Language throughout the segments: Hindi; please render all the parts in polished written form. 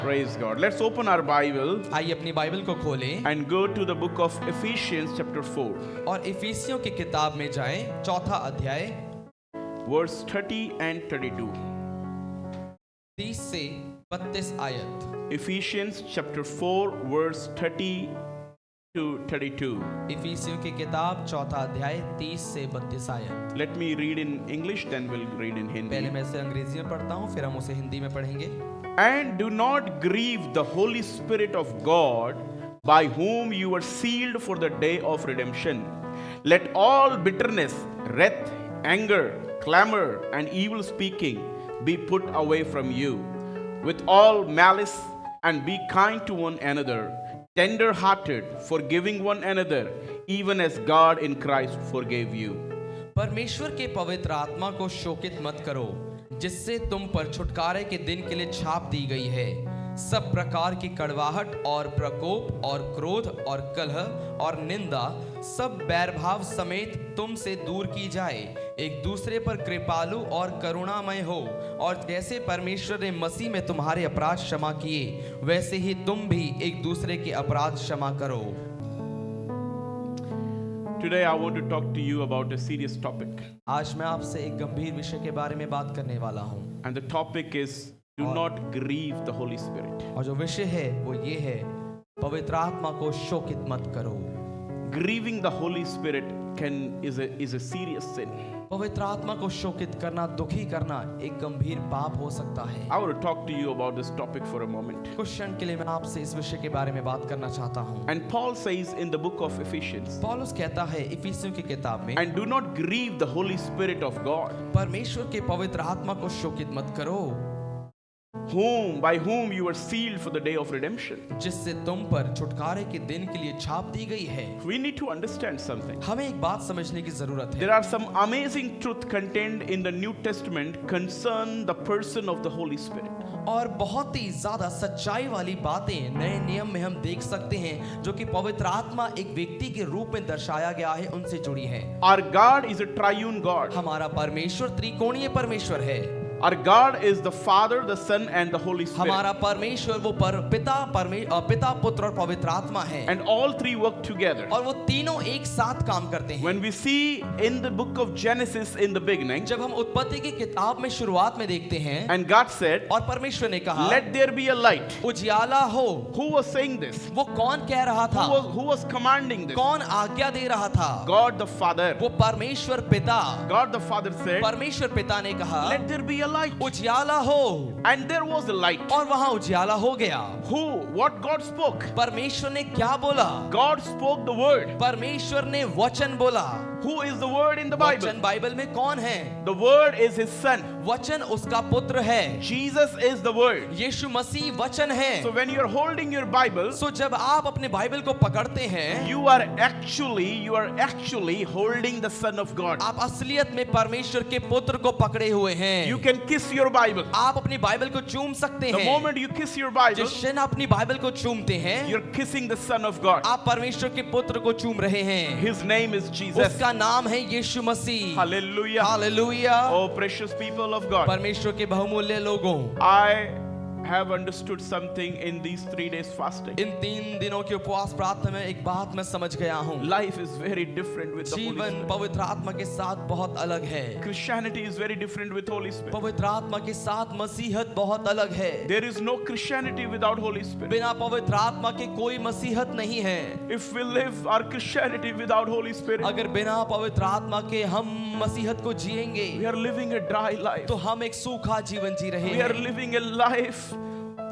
Praise God. Let's open our Bible आइए अपनी बाइबल को खोलें and go to the book of Ephesians chapter 4, और इफिसियों की किताब में जाएं, चौथा अध्याय verse 30 and 32. 30 से 32 आयत। Ephesians chapter 4, verse 30 to 32. इफिसियों की किताब चौथा अध्याय 30 से 32 आयत। Let me read in English, then we'll read in पहले Hindi. मैं इसे अंग्रेजी में पढ़ता हूँ, फिर हम उसे हिंदी में पढ़ेंगे। And do not grieve the Holy Spirit of God, by whom you were sealed for the day of redemption. Let all bitterness, wrath, anger, clamor, and evil speaking be put away from you, with all malice, and be kind to one another, tender-hearted, forgiving one another, even as God in Christ forgave you. परमेश्वर के पवित्र आत्मा को शोकित मत करो, जिससे तुम पर छुटकारे के दिन के लिए छाप दी गई है। सब प्रकार की कड़वाहट और प्रकोप और क्रोध और कलह और निंदा सब बैरभाव समेत तुमसे दूर की जाए। एक दूसरे पर कृपालु और करुणामय हो, और जैसे परमेश्वर ने मसीह में तुम्हारे अपराध क्षमा किए, वैसे ही तुम भी एक दूसरे के अपराध क्षमा करो। Today I want to talk to you about a serious topic. आज मैं आपसे एक गंभीर विषय के बारे में बात करने वाला हूँ, And the topic is do not grieve the Holy Spirit. और जो विषय है वो ये है, पवित्र आत्मा को शोकित मत करो। Grieving the Holy Spirit is a serious sin. पवित्र आत्मा को शोकित करना, दुखी करना एक गंभीर पाप हो सकता है। I want to talk to you about this topic for a moment. कुछ क्षण के लिए मैं आपसे इस विषय के बारे में बात करना चाहता हूँ। And Paul says in the book of Ephesians, पौलुस कहता है इफिसियों की किताब में, and do not grieve the Holy Spirit of God, परमेश्वर के पवित्र आत्मा को शोकित मत करो, by whom you were sealed for the day of redemption. जिससे तुम पर छुटकारे के दिन के लिए छाप दी गई है। We need to understand something. हमें एक बात समझने की जरूरत है। There are some amazing truth contained in the New Testament concern the person of the Holy Spirit. और बहुत ही ज्यादा सच्चाई वाली बातें नए नियम में हम देख सकते हैं, जो कि पवित्र आत्मा एक व्यक्ति के रूप में दर्शाया गया है, उनसे जुड़ी है। Our God is a triune God. हमारा परमेश्वर त्रिकोणीय परमेश्वर है। Our God is the Father, the Son, and the Holy Spirit. हमारा परमेश्वर वो पिता पुत्र और पवित्र आत्मा है, And all three work together. और वो तीनों एक साथ काम करते हैं। When we see in the book of Genesis in the beginning, जब हम उत्पत्ति की किताब में शुरुआत में देखते हैं, and God said, और परमेश्वर ने कहा, let there be a light. उजियाला हो। Who was saying this? वो कौन कह रहा था? Who was commanding this? कौन आज्ञा दे रहा था? God the Father. वो परमेश्वर पिता। God the Father said, परमेश्वर पिता ने कहा, let there be a light. उजियाला हो, And there was a light. और वहां उजियाला हो गया। What God spoke? परमेश्वर ने क्या बोला? God spoke the word. परमेश्वर ने वचन बोला। Who is the word in the Bible? वचन बाइबल में कौन है? The word is his son. वचन उसका पुत्र है। Jesus is the word. यीशु मसीह वचन है। So when you are holding your Bible, सो जब आप अपने बाइबल को पकड़ते हैं, you are actually holding the Son of God. आप असलियत में परमेश्वर के पुत्र को पकड़े हुए हैं। You can kiss your Bible. आप अपनी बाइबल को चूम सकते The हैं। moment you kiss your Bible, जिस क्षण अपनी बाइबल को चूमते हैं, you're kissing the Son of God. आप परमेश्वर के पुत्र को चूम रहे हैं। His name is Jesus. उसका नाम है यीशु मसीह। Hallelujah. Hallelujah. Oh, precious people of God. परमेश्वर के बहुमूल्य लोगों, I have understood something in these 3 days fasting. इन 3 दिनों के उपवास प्रार्थना में एक बात मैं समझ गया हूँ। Life is very different with the Holy जीवन Spirit. पवित्र आत्मा के साथ बहुत अलग है। Christianity is very different with Holy Spirit. पवित्र आत्मा के साथ मसीहत बहुत अलग है। There is no Christianity without Holy Spirit. बिना पवित्र आत्मा के कोई मसीहत नहीं है। If we live our Christianity without Holy Spirit, अगर बिना पवित्र आत्मा के हम मसीहत को जिएंगे, we are living a dry life. तो हम एक सूखा जीवन जी रहे We are हैं। living a life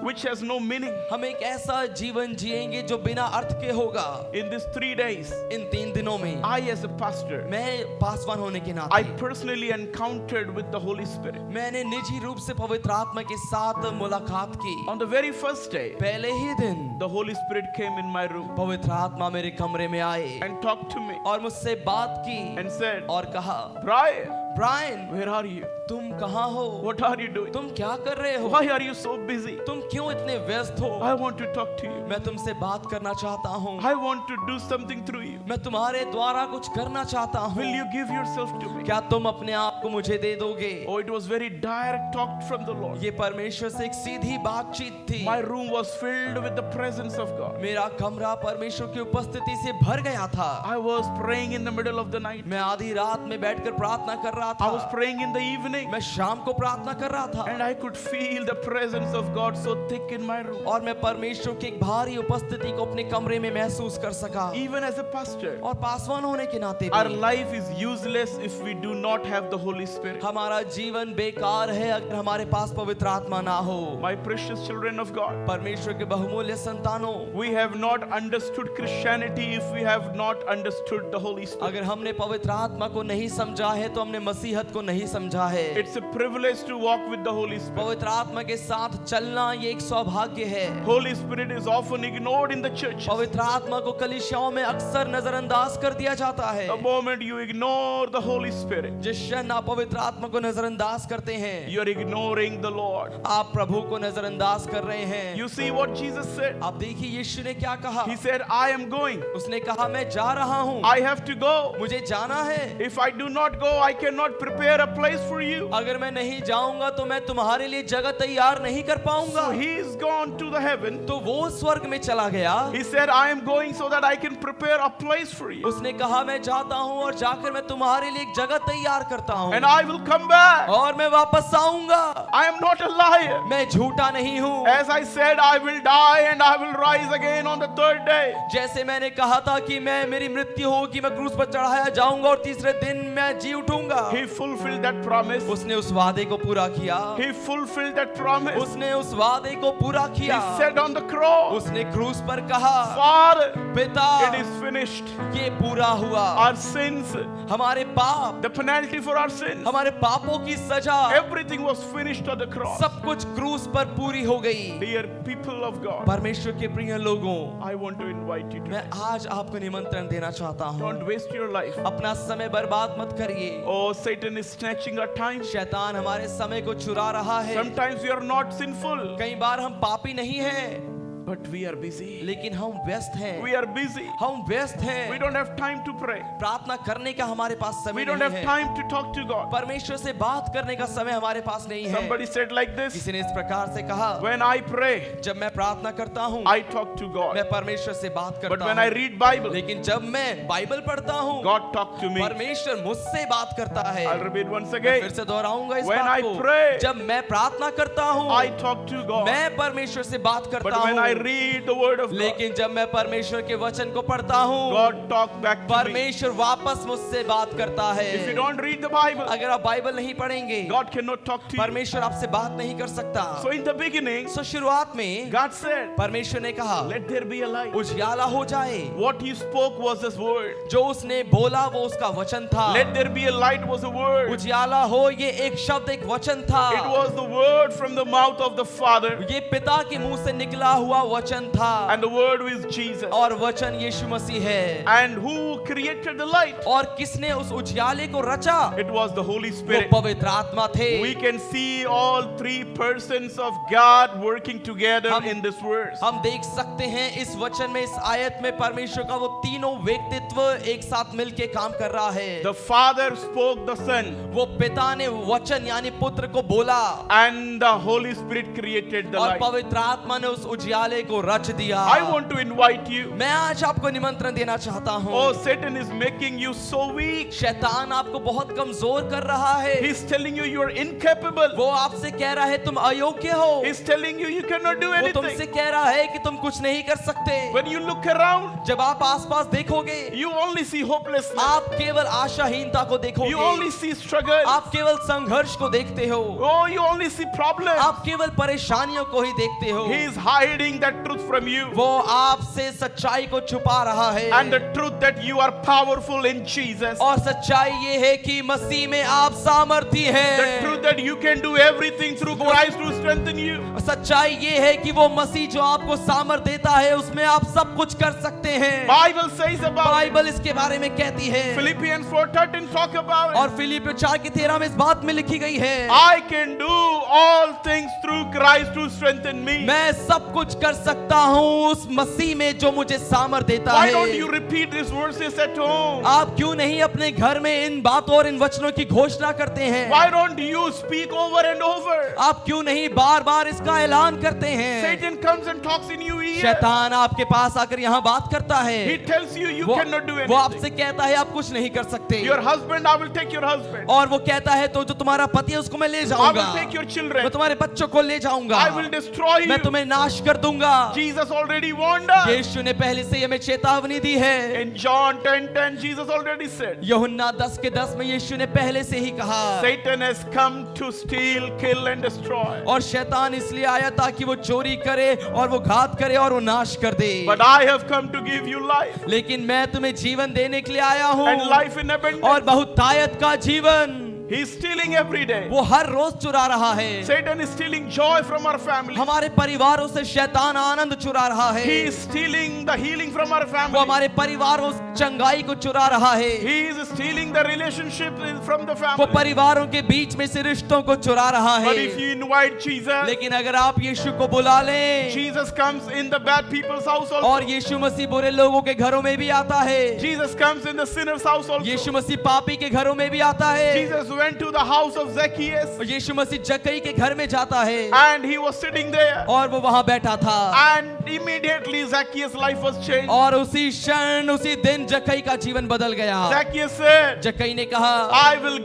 which has no meaning. हम एक ऐसा जीवन जिएंगे जो बिना अर्थ के होगा। In these 3 days, इन 3 दिनों में I as a pastor, मैं पासवान होने के I नाते personally encountered with the Holy Spirit. मैंने निजी रूप से पवित्र आत्मा के साथ मुलाकात की। On the very first day, पहले ही दिन the Holy Spirit came in my room पवित्र आत्मा मेरे कमरे में आए and talked to me और मुझसे बात की and said, और कहा, Brian, Brian, where are you? तुम कहाँ हो? What are you doing? तुम क्या कर रहे हो? Why are you so busy? तुम क्यों इतने व्यस्त हो? I want to talk to you. मैं तुमसे बात करना चाहता हूँ। I want to do something through you. मैं तुम्हारे द्वारा कुछ करना चाहता हूँ। Will you give yourself to me? क्या तुम अपने आप को मुझे दे दोगे। Oh, it was very direct talk from the Lord. ये परमेश्वर से एक सीधी बातचीत थी। My room was filled with the presence of God. मेरा कमरा परमेश्वर की उपस्थिति से भर गया था। I was praying in the middle of the night. मैं आधी रात में बैठकर प्रार्थना कर रहा I was था। praying in the evening. मैं शाम को प्रार्थना कर रहा था And I could feel the presence of God so thick in my room. और मैं परमेश्वर की एक भारी उपस्थिति को अपने कमरे में महसूस कर सका। Even as a pastor, और पासवान होने के नाते our भी life is useless if we do not have the Holy Spirit. हमारा जीवन बेकार है अगर हमारे पास पवित्र आत्मा ना हो। My precious children of God, परमेश्वर के बहुमूल्य संतानों, we have not understood Christianity if we have not understood the Holy Spirit. अगर हमने पवित्र आत्मा को नहीं समझा है तो हमने मसीहत को नहीं समझा है। It's a privilege to walk with the Holy Spirit. पवित्र आत्मा के साथ चलना ये एक सौभाग्य है। Holy Spirit is often ignored in the church. पवित्र आत्मा को कलीसियाओं में अक्सर नजरअंदाज कर दिया जाता है। The moment you ignore the Holy Spirit, जिस क्षण आप पवित्र आत्मा को नजरअंदाज करते हैं, you are ignoring the Lord. आप प्रभु को नजरअंदाज कर रहे हैं। You see what Jesus said? आप देखिए यीशु ने क्या कहा। He said, I am going. उसने कहा मैं जा रहा हूँ, I have to go. मुझे जाना है। If I do not go, I cannot prepare a place for you. अगर मैं नहीं जाऊंगा तो मैं तुम्हारे लिए जगह तैयार नहीं कर पाऊंगा। So he is gone to the heaven. तो वो स्वर्ग में चला गया। He said, I am going so that I can prepare a place for you. उसने कहा मैं जाता हूँ और जाकर मैं तुम्हारे लिए एक जगह तैयार करता हूँ And I will come back. और मैं वापस आऊंगा। I am not a liar. मैं झूठा नहीं हूँ। As I said, I will die and I will rise again on the third day. जैसे मैंने कहा था कि मैं मेरी मृत्यु होगी, मैं क्रूस पर चढ़ाया जाऊंगा और तीसरे दिन मैं जी उठूंगा। He fulfilled that promise. उसने उस वादे को पूरा किया। He fulfilled that promise. उसने उस वादे को पूरा He किया। said on the cross, उसने क्रूस पर कहा Father, पिता it is finished. ये पूरा हुआ। Our sins, हमारे पाप, the penalty for our sins, हमारे पापों की सजा, everything was finished on the cross. सब कुछ क्रूस पर पूरी हो गई। Dear people of God, परमेश्वर के प्रिय लोगों, I want to invite you to मैं आज आपको निमंत्रण देना चाहता हूँ। don't waste your life. अपना समय बर्बाद मत करिए। Oh, Satan is snatching our time. शैतान हमारे समय को चुरा रहा है। Sometimes we are not sinful, कई बार हम पापी नहीं हैं, but we are busy. लेकिन हम व्यस्त हैं। We are busy. हम व्यस्त We हैं। don't have time to pray. प्रार्थना करने का हमारे पास We समय don't नहीं have है। time to talk to God. परमेश्वर से बात करने का समय हमारे पास नहीं है। Somebody said like this, किसी ने इस प्रकार से कहा, when I pray, जब मैं प्रार्थना करता हूँ I talk to God. मैं परमेश्वर से बात But करता when I हूँ, read Bible, लेकिन जब मैं बाइबल पढ़ता हूँ God talk to me. परमेश्वर मुझसे बात करता है। I'll repeat once मैं again. फिर से दोहराऊंगा इस When बात I को। pray, जब मैं प्रार्थना करता हूँ I talk to God. मैं परमेश्वर से बात करता But when I हूँ, read the word of God, लेकिन जब मैं परमेश्वर के वचन को पढ़ता हूँ God talk back to me. परमेश्वर वापस मुझसे बात करता है। If you don't read the Bible, अगर आप बाइबल नहीं पढ़ेंगे God cannot talk to you. परमेश्वर आपसे बात नहीं कर सकता। So in the beginning, सो शुरुआत में God said, परमेश्वर ने कहा let there be a light. उजियाला हो जाए। What he spoke was his word. जो उसने बोला वो उसका वचन था। Let there be a light was a word. उजियाला हो ये एक शब्द एक वचन था। It was the word from the mouth of the Father. ये पिता के मुंह से निकला हुआ वचन था And the word is Jesus. और वचन यीशु मसीह है। And who created the light? और किसने उस उजियाले को रचा? It was the Holy वो Spirit. पवित्र आत्मा थे। We can see all three persons of God working together in this verse. हम देख सकते हैं इस वचन में, इस आयत में परमेश्वर का वो तीनों व्यक्तित्व एक साथ मिलके काम कर रहा है। The Father spoke the Son, वो पिता ने वचन यानी पुत्र को बोला and the Holy Spirit created the और light. पवित्र आत्मा ने उस उजियाले को रच दिया। I want to invite you. मैं आज आपको निमंत्रण देना चाहता हूँ। Oh, Satan is making you so weak. शैतान आपको बहुत कमजोर कर रहा है। He's telling you you are incapable. वो आपसे कह रहा है तुम अयोग्य हो। He's telling you you cannot do वो तुमसे anything. कह रहा है कि तुम कुछ नहीं कर सकते। When you look around, जब आप आसपास देखोगे you only see hopelessness. आप केवल आशाहीनता को You देखोगे। only see struggle. आप केवल संघर्ष को देखते हो। Oh, you only see problems. आप केवल परेशानियों को ही देखते हो। He is hiding that truth from you. वो आपसे सच्चाई को छुपा रहा है। And the truth that you are powerful in Jesus. और सच्चाई ये है कि मसीह में आप सामर्थी The हैं। truth that you can do everything through Christ who strengthens you. सच्चाई ये है कि वो मसीह जो आपको सामर्थ देता है उसमें आप सब कुछ कर सकते हैं। Bible says about it. Bible इसके बारे में कहती है Philippians 4:13 talk about it. और फिलिपियों 4:13 में इस बात में लिखी गई है I can do all things through Christ who strengthens me. मैं सब कुछ कर कर सकता हूँ उस मसीह में जो मुझे सामर्थ देता Why है। don't you repeat these verses at home? आप क्यों नहीं अपने घर में इन बातों और इन वचनों की घोषणा करते हैं? Why don't you speak over and over? आप क्यों नहीं बार बार इसका ऐलान करते हैं? Satan comes and talks in your ear. शैतान आपके पास आकर यहाँ बात करता है। He tells you you वो cannot do वो आपसे anything. कहता है आप कुछ नहीं कर सकते। Your husband, I will take your husband. और वो कहता है तो जो तुम्हारा पति है उसको मैं ले I जाऊंगा, will take your मैं children. तुम्हारे बच्चों को ले जाऊंगा, I will destroy मैं you. तुम्हें नाश कर दूंगा। Jesus already warned us. यीशु ने पहले से हमें चेतावनी दी है। In John 10:10, Jesus already said, यूहन्ना 10:10 में यीशु ने पहले से ही कहा, Satan has come to steal, kill and destroy. और शैतान इसलिए आया ताकि वो चोरी करे और वो घात करे और वो नाश कर दे। But I have come to give you life लेकिन मैं तुम्हें जीवन देने के लिए आया and हूँ, life in abundance. और बहुतायत का जीवन। He is stealing every day. वो हर रोज चुरा रहा है। Satan is stealing joy from our family. हमारे परिवारों से शैतान आनंद चुरा रहा है। He is stealing the healing from our वो family. हमारे परिवारों से चंगाई को चुरा रहा है। He is stealing the relationship from the वो family. परिवारों के बीच में से रिश्तों को चुरा रहा है। But if you invite Jesus, लेकिन अगर आप यीशु को बुला लें, Jesus comes in the bad people's house also. और यीशु मसीह बुरे लोगों के घरों में भी आता है। Jesus comes in the sinner's house also. यीशु मसीह पापी के घरों में भी आता है। Jesus went to the house of Zacchaeus और यीशु मसीह जक्कई के घर में जाता है, and he was sitting there. और वो वहां बैठा था। And immediately Zacchaeus' life was changed. और उसी क्षण उसी दिन जक्कई का जीवन बदल गया। Zacchaeus said, जक्कई ने कहा, I will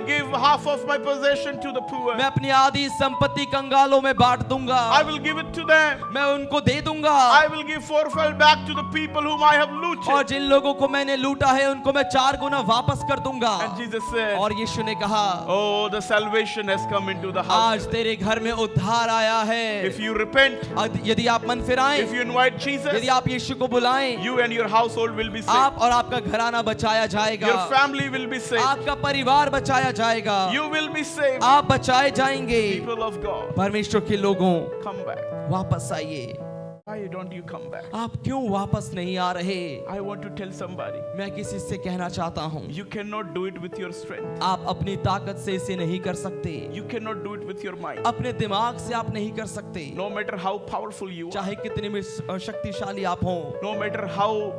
give half of my possession to the poor. मैं अपनी आधी संपत्ति कंगालों में बांट दूंगा, I will give it to them. मैं उनको दे दूंगा, I will give fourfold back to the people whom I have और looted. जिन लोगों को मैंने लूटा है उनको मैं 4 गुना वापस कर दूंगा। And Jesus said, और यीशु ने कहा, Oh, the salvation has come into the house. आज तेरे घर में उद्धार आया है। If you repent, यदि आप मन फिराएं, if you invite Jesus, यदि आप यीशु को बुलाएं, you and your household will be saved. आप और आपका घराना बचाया जाएगा, Your family will be saved. आपका परिवार बचाया जाएगा, You will be saved. आप बचाए जाएंगे। People of God, परमेश्वर के लोगों, come back. वापस आइए। Why don't you come back? आप क्यों वापस नहीं आ रहे? I want to tell somebody, मैं किसी से कहना चाहता हूँ, you cannot do it with your strength. आप अपनी ताकत से इसे नहीं कर सकते, You cannot do it with your mind. अपने दिमाग से आप नहीं कर सकते, No matter how powerful you are, चाहे कितने भी शक्तिशाली आप हों, no matter how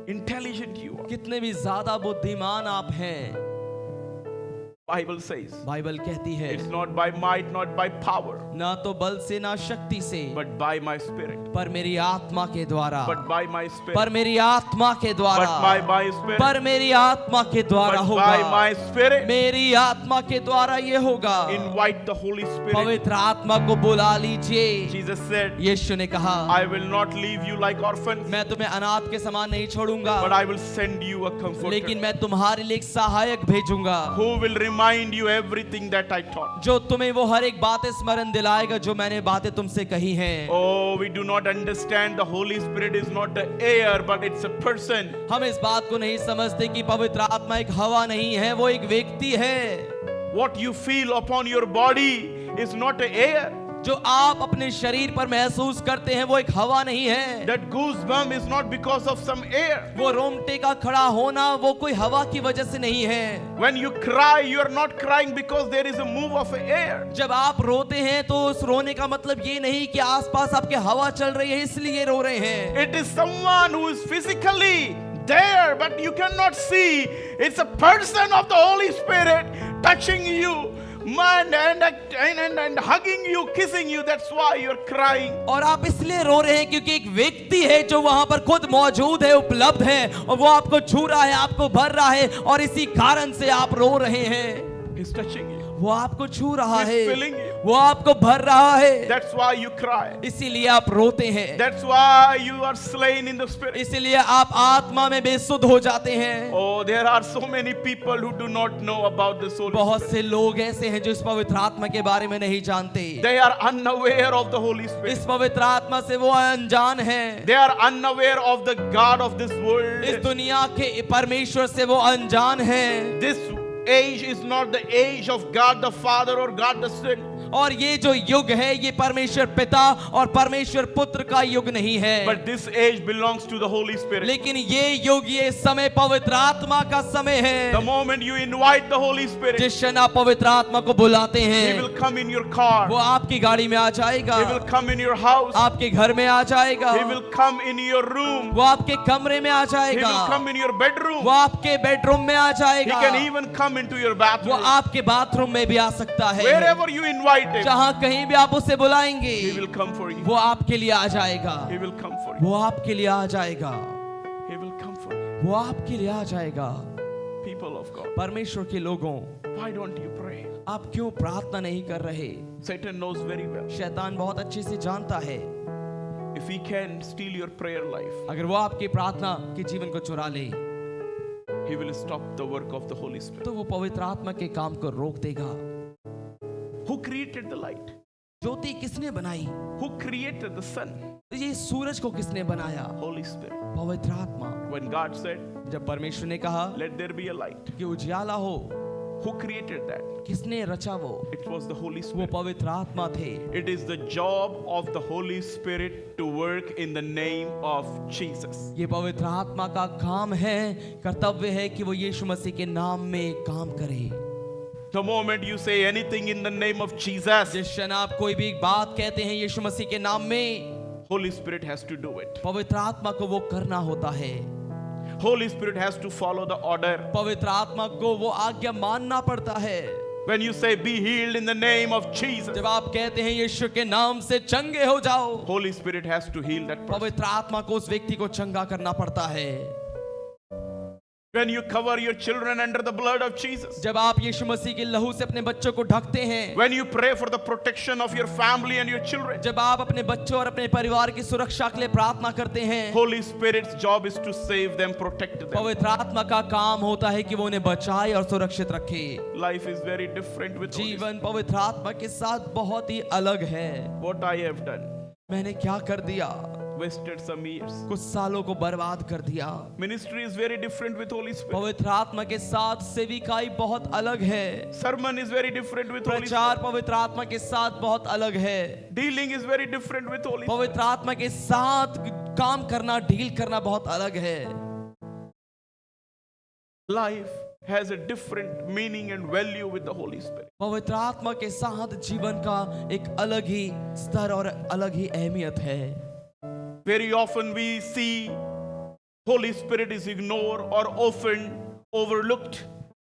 intelligent you are. कितने भी ज्यादा बुद्धिमान आप हैं। Bible says, बाइबल कहती है, it's not by might, not by power, ना तो बल से ना शक्ति से, but by my spirit. पर मेरी आत्मा के द्वारा, But by my spirit. पर मेरी आत्मा के द्वारा, But by my spirit. पर मेरी आत्मा के द्वारा But होगा, by my spirit. मेरी आत्मा के द्वारा ये होगा। Invite the Holy Spirit. पवित्र आत्मा को बुला लीजिए। Jesus said, यीशु ने कहा, I will not leave you like orphans, मैं तुम्हें अनाथ के समान नहीं छोड़ूंगा, but I will send you a comforter लेकिन मैं तुम्हारे लिए एक सहायक भेजूंगा, who will remind you everything that I taught. जो तुम्हें वो हर एक बातें स्मरण दिलाएगा जो मैंने बातें तुमसे कही हैं। Oh, we do not understand the Holy Spirit is not the air, but it's a person. हम इस बात को नहीं समझते कि पवित्र आत्मा एक हवा नहीं है, वो एक व्यक्ति है। What you feel upon your body is not the air. जो आप अपने शरीर पर महसूस करते हैं वो एक हवा नहीं है। That goosebump is not because of some air. वो रोंगटे का खड़ा होना वो कोई हवा की वजह से नहीं है। When you cry, you are not crying because there is a move of air. जब आप रोते हैं तो उस रोने का मतलब ये नहीं कि आसपास आपके हवा चल रही है इसलिए रो रहे हैं। It is someone who is physically there, but you cannot see. It's a person of the Holy Spirit touching you. Man, and hugging you, kissing you. That's why you're crying. और आप इसलिए रो रहे हैं क्योंकि एक व्यक्ति है जो वहां पर खुद मौजूद है, उपलब्ध है, और वो आपको छू रहा है, आपको भर रहा है, और इसी कारण से आप रो रहे हैं। He's touching you. वो आपको छू रहा He's है, filling you. वो आपको भर रहा है, That's why you cry. इसीलिए आप रोते हैं, That's why you are slain in the spirit. इसीलिए आप आत्मा में बेसुध हो जाते हैं। Oh, there are so many people who do not know about the Holy बहुत Spirit. से लोग ऐसे हैं जो इस पवित्र आत्मा के बारे में नहीं जानते। They are unaware of the Holy Spirit. इस पवित्र आत्मा से वो अनजान हैं। They are unaware of the God of this world. इस दुनिया के परमेश्वर से वो अनजान हैं। This age is not the age of God the Father or God the Son. और ये जो युग है ये परमेश्वर पिता और परमेश्वर पुत्र का युग नहीं है, but this age belongs to the Holy Spirit. लेकिन ये युग, ये समय पवित्र आत्मा का समय है। The moment you invite the Holy Spirit, जिस क्षण आप पवित्र आत्मा को बुलाते He हैं, will come in your car. वो आपकी गाड़ी में आ जाएगा, He will come in your house. आपके घर में आ जाएगा, He will come in your room. वो आपके कमरे में आ He जाएगा, will come in your bedroom. वो आपके बेडरूम में आ He जाएगा, can even come into your वो bathroom. आपके बाथरूम में भी आ सकता है। Wherever you invite Him, जहाँ कहीं भी आप उसे बुलाएंगे, He will come for you. वो आपके लिए आ जाएगा, He will come for you. वो आपके लिए आ जाएगा, He will come for you. वो आपके लिए आ जाएगा। People of God, परमेश्वर के लोगों, why don't you pray? आप क्यों प्रार्थना नहीं कर रहे? Satan knows very well. शैतान बहुत अच्छे से जानता है, If he can steal your prayer life, अगर वो आपकी प्रार्थना के जीवन को चुरा ले, he will stop the work of the Holy Spirit. तो वो पवित्र आत्मा के काम को रोक देगा। Who created the light? ज्योति किसने बनाई? Who created the sun? ये सूरज को किसने बनाया? Holy Spirit. पवित्र आत्मा। When God said, जब परमेश्वर ने कहा let there be a light, कि उजियाला हो, who created that? किसने रचा वो? It was the Holy वो Spirit. पवित्र आत्मा थे। It is the job of the Holy Spirit to work in the name of Jesus. ये पवित्र आत्मा का काम है, कर्तव्य है कि वो यीशु मसीह के नाम में काम करे। The moment you say anything in the name of Jesus, जिस क्षण आप कोई भी बात कहते हैं यीशु मसीह के नाम में, Holy Spirit has to do it. पवित्र आत्मा को वो करना होता है। Holy Spirit has to follow the order. पवित्र आत्मा को वो आज्ञा मानना पड़ता है। When you say be healed in the name of Jesus, जब आप कहते हैं यीशु के नाम से चंगे हो जाओ, Holy Spirit has to heal that person. पवित्र आत्मा को उस व्यक्ति को चंगा करना पड़ता है। When you cover your children under the blood of Jesus, जब आप यीशु मसीह के लहू से अपने बच्चों को ढकते हैं, when you pray for the protection of your family and your children, जब आप अपने बच्चों और अपने परिवार की सुरक्षा के लिए प्रार्थना करते हैं, Holy Spirit's job is to save them, protect them. पवित्र आत्मा का काम होता है कि वो उन्हें बचाए और सुरक्षित रखे। Life is very different with Holy Spirit. जीवन पवित्र आत्मा के साथ बहुत ही अलग है। What I have done, मैंने क्या कर दिया? wasted some years. कुछ सालों को बर्बाद कर दिया। Ministry is very different with Holy Spirit. पवित्र आत्मा के साथ सेविकाई बहुत अलग है। Sermon is very different with Holy Spirit. प्रचार पवित्र आत्मा के साथ बहुत अलग है। Dealing is very different with Holy Spirit. पवित्र आत्मा के साथ काम करना, डील करना बहुत अलग है। Life has a different meaning and value with the Holy Spirit. पवित्र आत्मा के साथ जीवन का एक अलग ही स्तर और अलग ही अहमियत है। Very often we see Holy Spirit is ignored or often overlooked.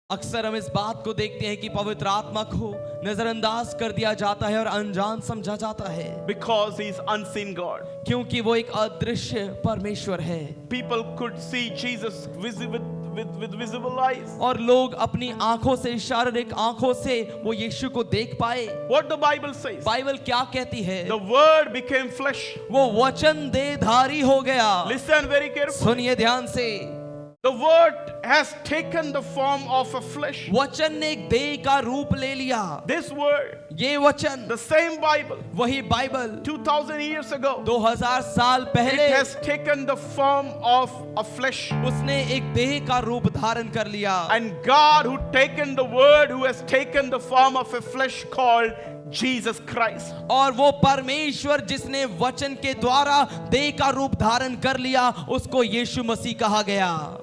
अक्सर हम इस बात को देखते हैं कि पवित्र आत्मा को नजरअंदाज कर दिया जाता है और अनजान समझा जाता है, Because he is unseen God. क्योंकि वो एक अदृश्य परमेश्वर है। People could see Jesus with visible eyes. और लोग अपनी आंखों से, शारीरिक आंखों से वो यीशु को देख पाए। What the Bible says, Bible क्या कहती है? the word became flesh. वो वचन देहधारी हो गया। Listen very carefully. सुनिए ध्यान से, The word has taken the form of a flesh. वचन ने एक देह का रूप ले लिया। This word, ये वचन, the same Bible, वही बाइबल 2000 years ago, 2000 साल पहले it has taken the form of a flesh. उसने एक देह का रूप धारण कर लिया। And God who taken the word, who has taken the form of a flesh called Jesus Christ. और वो परमेश्वर जिसने वचन के द्वारा देह का रूप धारण कर लिया, उसको यीशु मसीह कहा गया।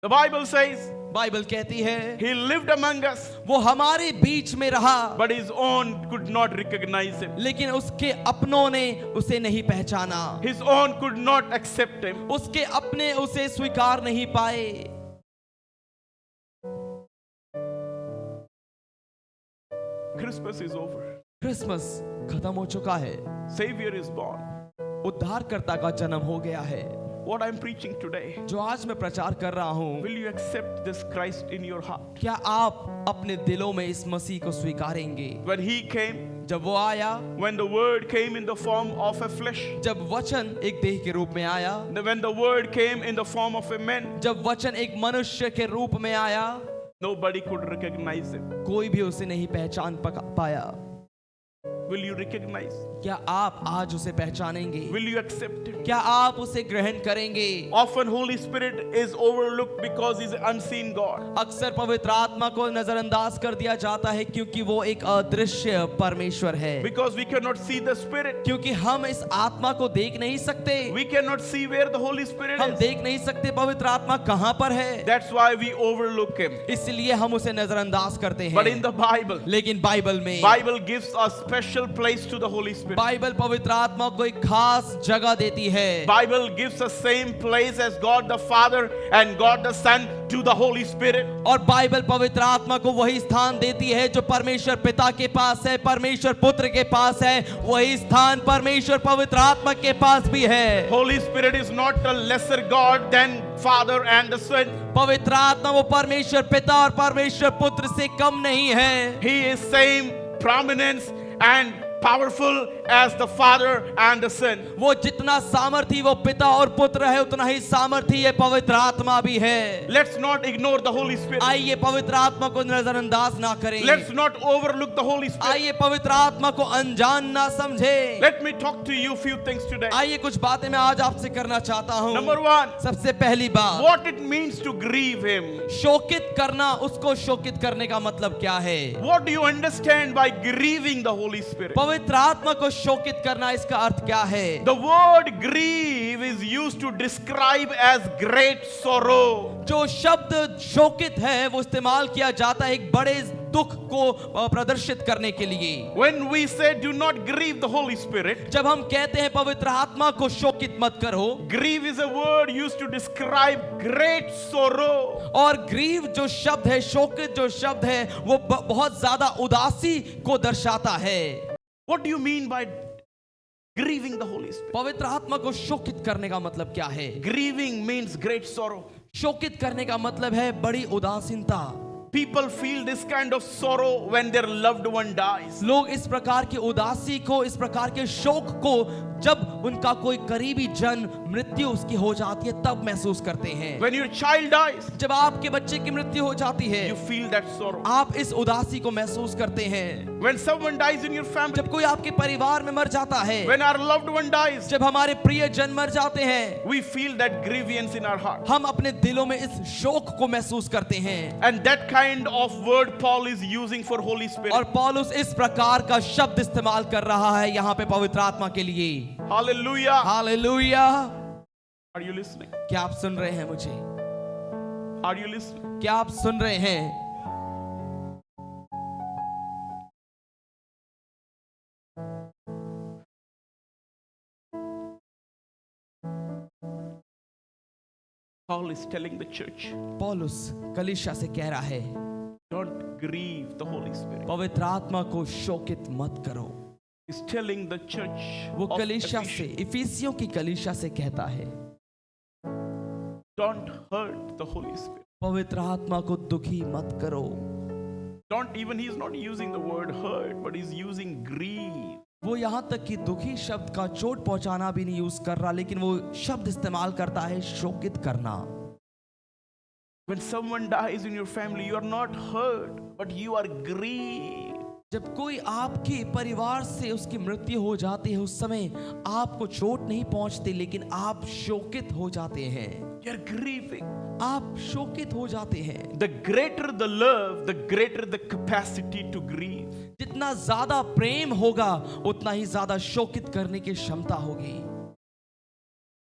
The Bible says बाइबल कहती है he lived among us, वो हमारे बीच में रहा, but his own could not recognize him. लेकिन उसके अपनों ने उसे नहीं पहचाना। His own could not accept him. उसके अपने उसे स्वीकार नहीं पाए। Christmas is over. क्रिसमस खत्म हो चुका है। Savior is born. उद्धारकर्ता का जन्म हो गया है। What I'm preaching today, जो आज मैं प्रचार कर रहा हूँ, will you accept this Christ in your heart? क्या आप अपने दिलों में इस मसीह को स्वीकारेंगे? When he came, जब वो आया, when the word came in the form of a flesh, जब वचन एक देह के रूप में आया, when the word came in the form of a man, जब वचन एक मनुष्य के रूप में आया, nobody could recognize him. कोई भी उसे नहीं पहचान पाया। Will you recognize? क्या आप आज उसे पहचानेंगे? Will you accept him? क्या आप उसे ग्रहण करेंगे? Often Holy Spirit is overlooked because he's an unseen God. अक्सर पवित्र आत्मा को नजरअंदाज कर दिया जाता है क्योंकि वो एक अदृश्य परमेश्वर है। Because we cannot see the Spirit. क्योंकि हम इस आत्मा को देख नहीं सकते। We cannot see where the Holy Spirit हम is. देख नहीं सकते पवित्र आत्मा कहाँ पर है। That's why we overlook him. इसलिए हम उसे नजरअंदाज करते But in हैं। the Bible, लेकिन बाइबल में Bible gives a special place to the Holy Spirit. Bible पवित्र आत्मा को एक खास जगह देती है। Bible gives the same place as God the Father and God the Son to the Holy Spirit. और बाइबल पवित्र आत्मा को वही स्थान देती है जो परमेश्वर पिता के पास है, परमेश्वर पुत्र के पास है, वही स्थान परमेश्वर पवित्र आत्मा के पास भी है। Holy Spirit is not a lesser God than Father and the Son. पवित्र आत्मा वो परमेश्वर पिता और परमेश्वर पुत्र से कम नहीं है। He is same prominence and powerful as the Father and the Son. वो जितना सामर्थी वो पिता और पुत्र है उतना ही सामर्थी ये पवित्र आत्मा भी है। Let's not ignore the Holy Spirit. आइए पवित्र आत्मा को नजरअंदाज ना करें। Let's not overlook the Holy Spirit. आइए पवित्र आत्मा को अनजान ना समझे। Let me talk to you few things today. आइए कुछ बातें मैं आज आपसे करना चाहता हूँ। Number one, सबसे पहली बात, what it means to grieve Him. शोकित करना, उसको शोकित करने का मतलब क्या है? What do you understand by grieving the Holy Spirit? पवित्र आत्मा को शोकित करना, इसका अर्थ क्या है? The word grieve is used to describe as great sorrow. जो शब्द शोकित है वो इस्तेमाल किया जाता है एक बड़े दुख को प्रदर्शित करने के लिए। When we say do not grieve the Holy Spirit, जब हम कहते हैं पवित्र आत्मा को शोकित मत करो, grieve is a word used to describe great sorrow. और ग्रीव जो शब्द है, शोकित जो शब्द है, वो बहुत ज्यादा उदासी को दर्शाता है। What do you mean by grieving the Holy Spirit? पवित्र आत्मा को शोकित करने का मतलब क्या है? Grieving means great sorrow. शोकित करने का मतलब है बड़ी उदासीनता। People feel this kind of sorrow when their loved one dies. लोग इस प्रकार की उदासी को, इस प्रकार के शोक को जब उनका कोई करीबी जन मृत्यु उसकी हो जाती है तब महसूस करते हैं। When your child dies, जब आपके बच्चे की मृत्यु हो जाती है, you feel that sorrow. आप इस उदासी को महसूस करते हैं। When someone dies in your family, जब कोई आपके परिवार में मर जाता है, when our loved one dies, जब हमारे प्रिय जन मर जाते हैं, we feel that grievance in our heart. हम अपने दिलों में इस शोक को महसूस करते हैं। And that kind of word Paul is using for Holy Spirit. और पौलुस इस प्रकार का शब्द इस्तेमाल कर रहा है यहाँ पे पवित्र आत्मा के लिए। Hallelujah. Hallelujah. Are you listening? क्या आप सुन रहे हैं मुझे? Are you listening? क्या आप सुन रहे हैं? Paul is telling the church, पौलुस कलीसिया से कह रहा है, don't grieve the Holy Spirit. पवित्र आत्मा को शोकित मत करो। He's telling the church वो of कलीसिया से, Ephesus, इफिसियों की कलीसिया से कहता है, don't hurt the Holy Spirit. पवित्र आत्मा को दुखी मत करो। Don't even, he's not using the word hurt, but he's using grieve. वो यहाँ तक कि दुखी शब्द का चोट पहुंचाना भी नहीं यूज कर रहा, लेकिन वो शब्द इस्तेमाल करता है शोकित करना। When someone dies in your family, you are not hurt, but you are grieved. जब कोई आपके परिवार से उसकी मृत्यु हो जाती है उस समय आपको चोट नहीं पहुंचती, लेकिन आप शोकित हो जाते हैं। You're grieving. आप शोकित हो जाते हैं। The greater the love, the greater the capacity to grieve. जितना ज्यादा प्रेम होगा उतना ही ज्यादा शोकित करने की क्षमता होगी।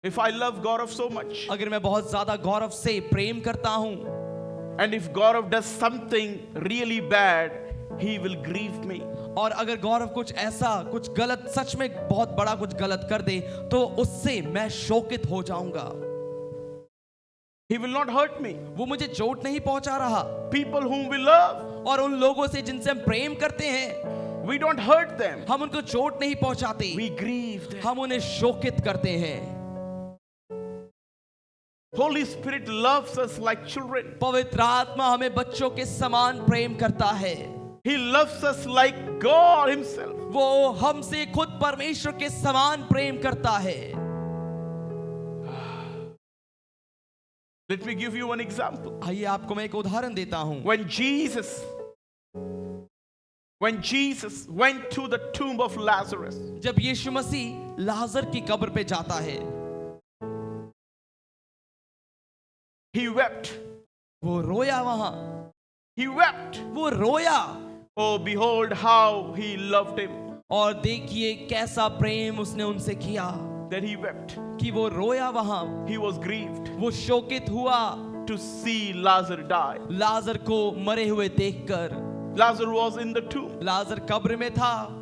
If I love Gaurav so much, अगर मैं बहुत ज्यादा गौरव से प्रेम करता हूं, and if Gaurav does something really bad, he will grieve me. और अगर गौरव कुछ ऐसा, कुछ गलत, सच में बहुत बड़ा कुछ गलत कर दे तो उससे मैं शोकित हो जाऊंगा। He will not hurt me. वो मुझे चोट नहीं पहुंचा रहा। People whom we love, और उन लोगों से जिनसे हम प्रेम करते हैं, we don't hurt them. हम उनको चोट नहीं पहुंचाते, We grieve them. हम उन्हें शोकित करते हैं। Holy Spirit loves us like children. पवित्र आत्मा हमें बच्चों के समान प्रेम करता है। He loves us like God Himself. वो हमसे खुद परमेश्वर के समान प्रेम करता है। Let me give you one example. आइए आपको मैं एक उदाहरण देता हूं। When Jesus went to the tomb of Lazarus, जब यीशु मसीह लाजर की कब्र पे जाता है, he wept. वो रोया वहां, He wept. वो रोया। Oh, behold how he loved him. और देखिए कैसा प्रेम उसने उनसे किया Then he wept. कि वो रोया वहां, He was grieved वो शोकित हुआ to see Lazarus die. लाजर को मरे हुए देखकर। Lazarus was in the tomb. लाजर कब्र में था,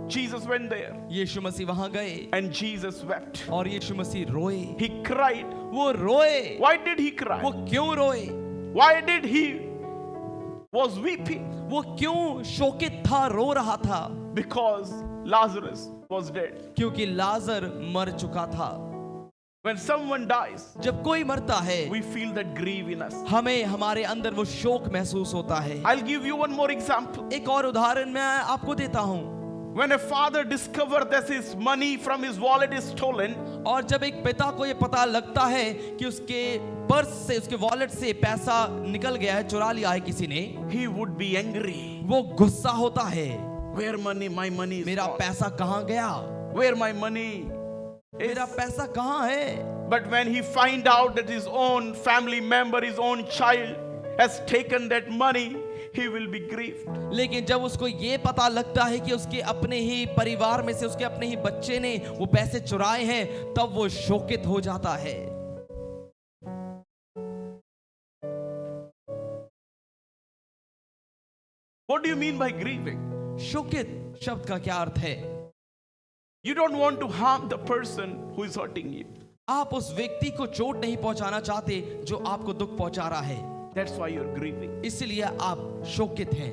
Jesus went there यीशु मसीह वहां गए and Jesus wept. और यीशु मसीह रोए। He cried. वो रोए। Why did he वो cry? क्यों रोए? Why did he was weeping? वो क्यों शोकित था, रो रहा था? Because Lazarus was dead. क्योंकि लाजर मर चुका था। When someone dies, जब कोई मरता है, we feel that grief in us. हमें हमारे अंदर वो शोक महसूस होता है। I'll give you one more example. एक और उदाहरण मैं आपको देता हूँ। When a father discovers that his money from his wallet is stolen, और जब एक पिता को ये पता लगता है कि उसके पर्स से, उसके वॉलेट से पैसा निकल गया है, चुरा लिया है किसी ने, he would be angry. वो गुस्सा होता है। Where money? My money is मेरा gone. पैसा कहाँ गया? Where my money is. मेरा पैसा कहाँ है? But when he find out that his own family member, his own child has taken that money, he will be grieved. लेकिन जब उसको ये पता लगता है कि उसके अपने ही परिवार में से, उसके अपने ही बच्चे ने वो पैसे चुराए हैं, तब वो शोकित हो जाता है। What do you mean by grieving? शोकित शब्द का क्या अर्थ है? You don't want to harm the person who is hurting you. आप उस व्यक्ति को चोट नहीं पहुंचाना चाहते जो आपको दुख पहुंचा रहा है, That's why you're grieving. इसलिए आप शोकित हैं।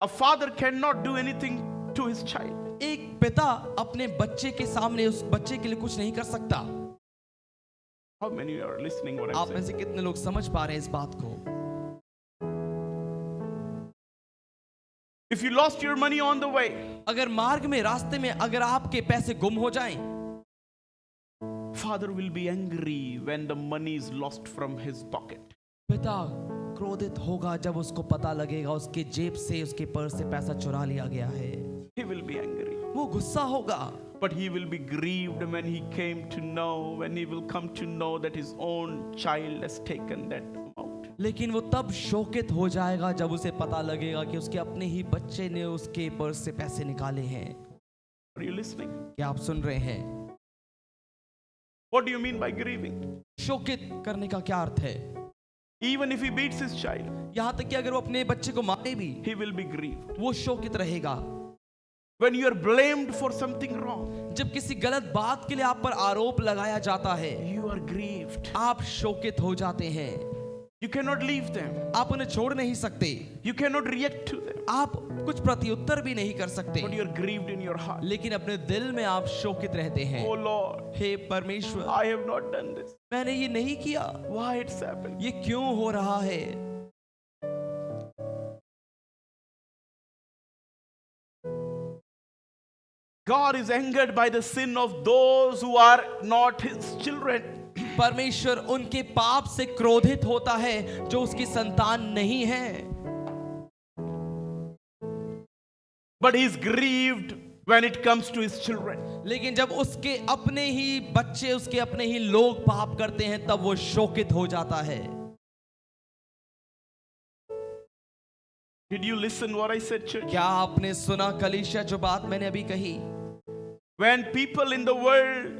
A father cannot do anything to his child. एक पिता अपने बच्चे के सामने उस बच्चे के लिए कुछ नहीं कर सकता। How many are listening what I'm आप में saying? से कितने लोग समझ पा रहे हैं इस बात को? If you lost your money on the way, अगर मार्ग में, रास्ते में अगर आपके पैसे गुम हो जाएं, father will be angry when the money is lost from his pocket. पिता क्रोधित होगा जब उसको पता लगेगा उसके जेब से, उसके पर्स से पैसा चुरा लिया गया है। He will be angry. वो गुस्सा होगा। But he will be grieved when he came to know, when he will come to know that his own child has taken that amount. लेकिन वो तब शोकित हो जाएगा जब उसे पता लगेगा कि उसके अपने ही बच्चे ने उसके पर्स से पैसे निकाले हैं। Are you listening? क्या आप सुन रहे हैं? What do you mean by grieving? शोकित करने का क्या अर्थ है? Even if he beats his child, यहाँ तक कि अगर वो अपने बच्चे को मारे भी, he will be grieved. वो शोकित रहेगा। When you are blamed for something wrong, जब किसी गलत बात के लिए आप पर आरोप लगाया जाता है, you are grieved. आप शोकित हो जाते हैं। You cannot leave them. आप उन्हें छोड़ नहीं सकते, You cannot react to them. आप कुछ प्रत्युत्तर भी नहीं कर सकते, But you are grieved in your heart. लेकिन अपने दिल में आप शोकित रहते हैं। Oh Lord, हे परमेश्वर, I have not done this. मैंने ये नहीं किया, Why it's happened? ये क्यों हो रहा है? God is angered by the sin of those who are not his children. परमेश्वर उनके पाप से क्रोधित होता है जो उसकी संतान नहीं है, But he is grieved when it comes to his children. लेकिन जब उसके अपने ही बच्चे, उसके अपने ही लोग पाप करते हैं, तब वो शोकित हो जाता है। Did you listen what I said, church? क्या आपने सुना कलीसिया जो बात मैंने अभी कही? When people in the world,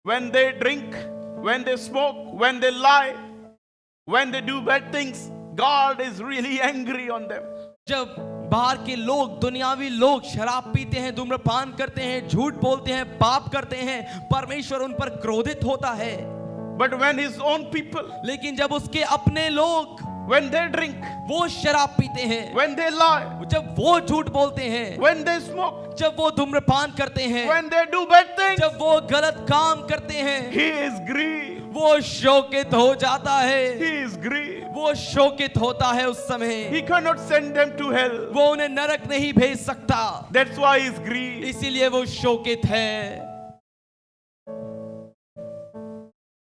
when they drink, when they smoke, when they lie, when they do bad things, God is really angry on them. जब बाहर के लोग, दुनियावी लोग शराब पीते हैं, धूम्रपान करते हैं, झूठ बोलते हैं, पाप करते हैं, परमेश्वर उन पर क्रोधित होता है। But when his own people, लेकिन जब उसके अपने लोग, when they drink, वो शराब पीते हैं, when they lie, जब वो झूठ बोलते हैं, when they smoke, जब वो धूम्रपान करते हैं, when they do bad things, जब वो गलत काम करते हैं, he is grieved. वो शोकित हो जाता है। He is grieved. वो शोकित होता है उस समय। He cannot send them to hell. वो उन्हें नरक नहीं भेज सकता, That's why he is grieved. इसीलिए वो शोकित है।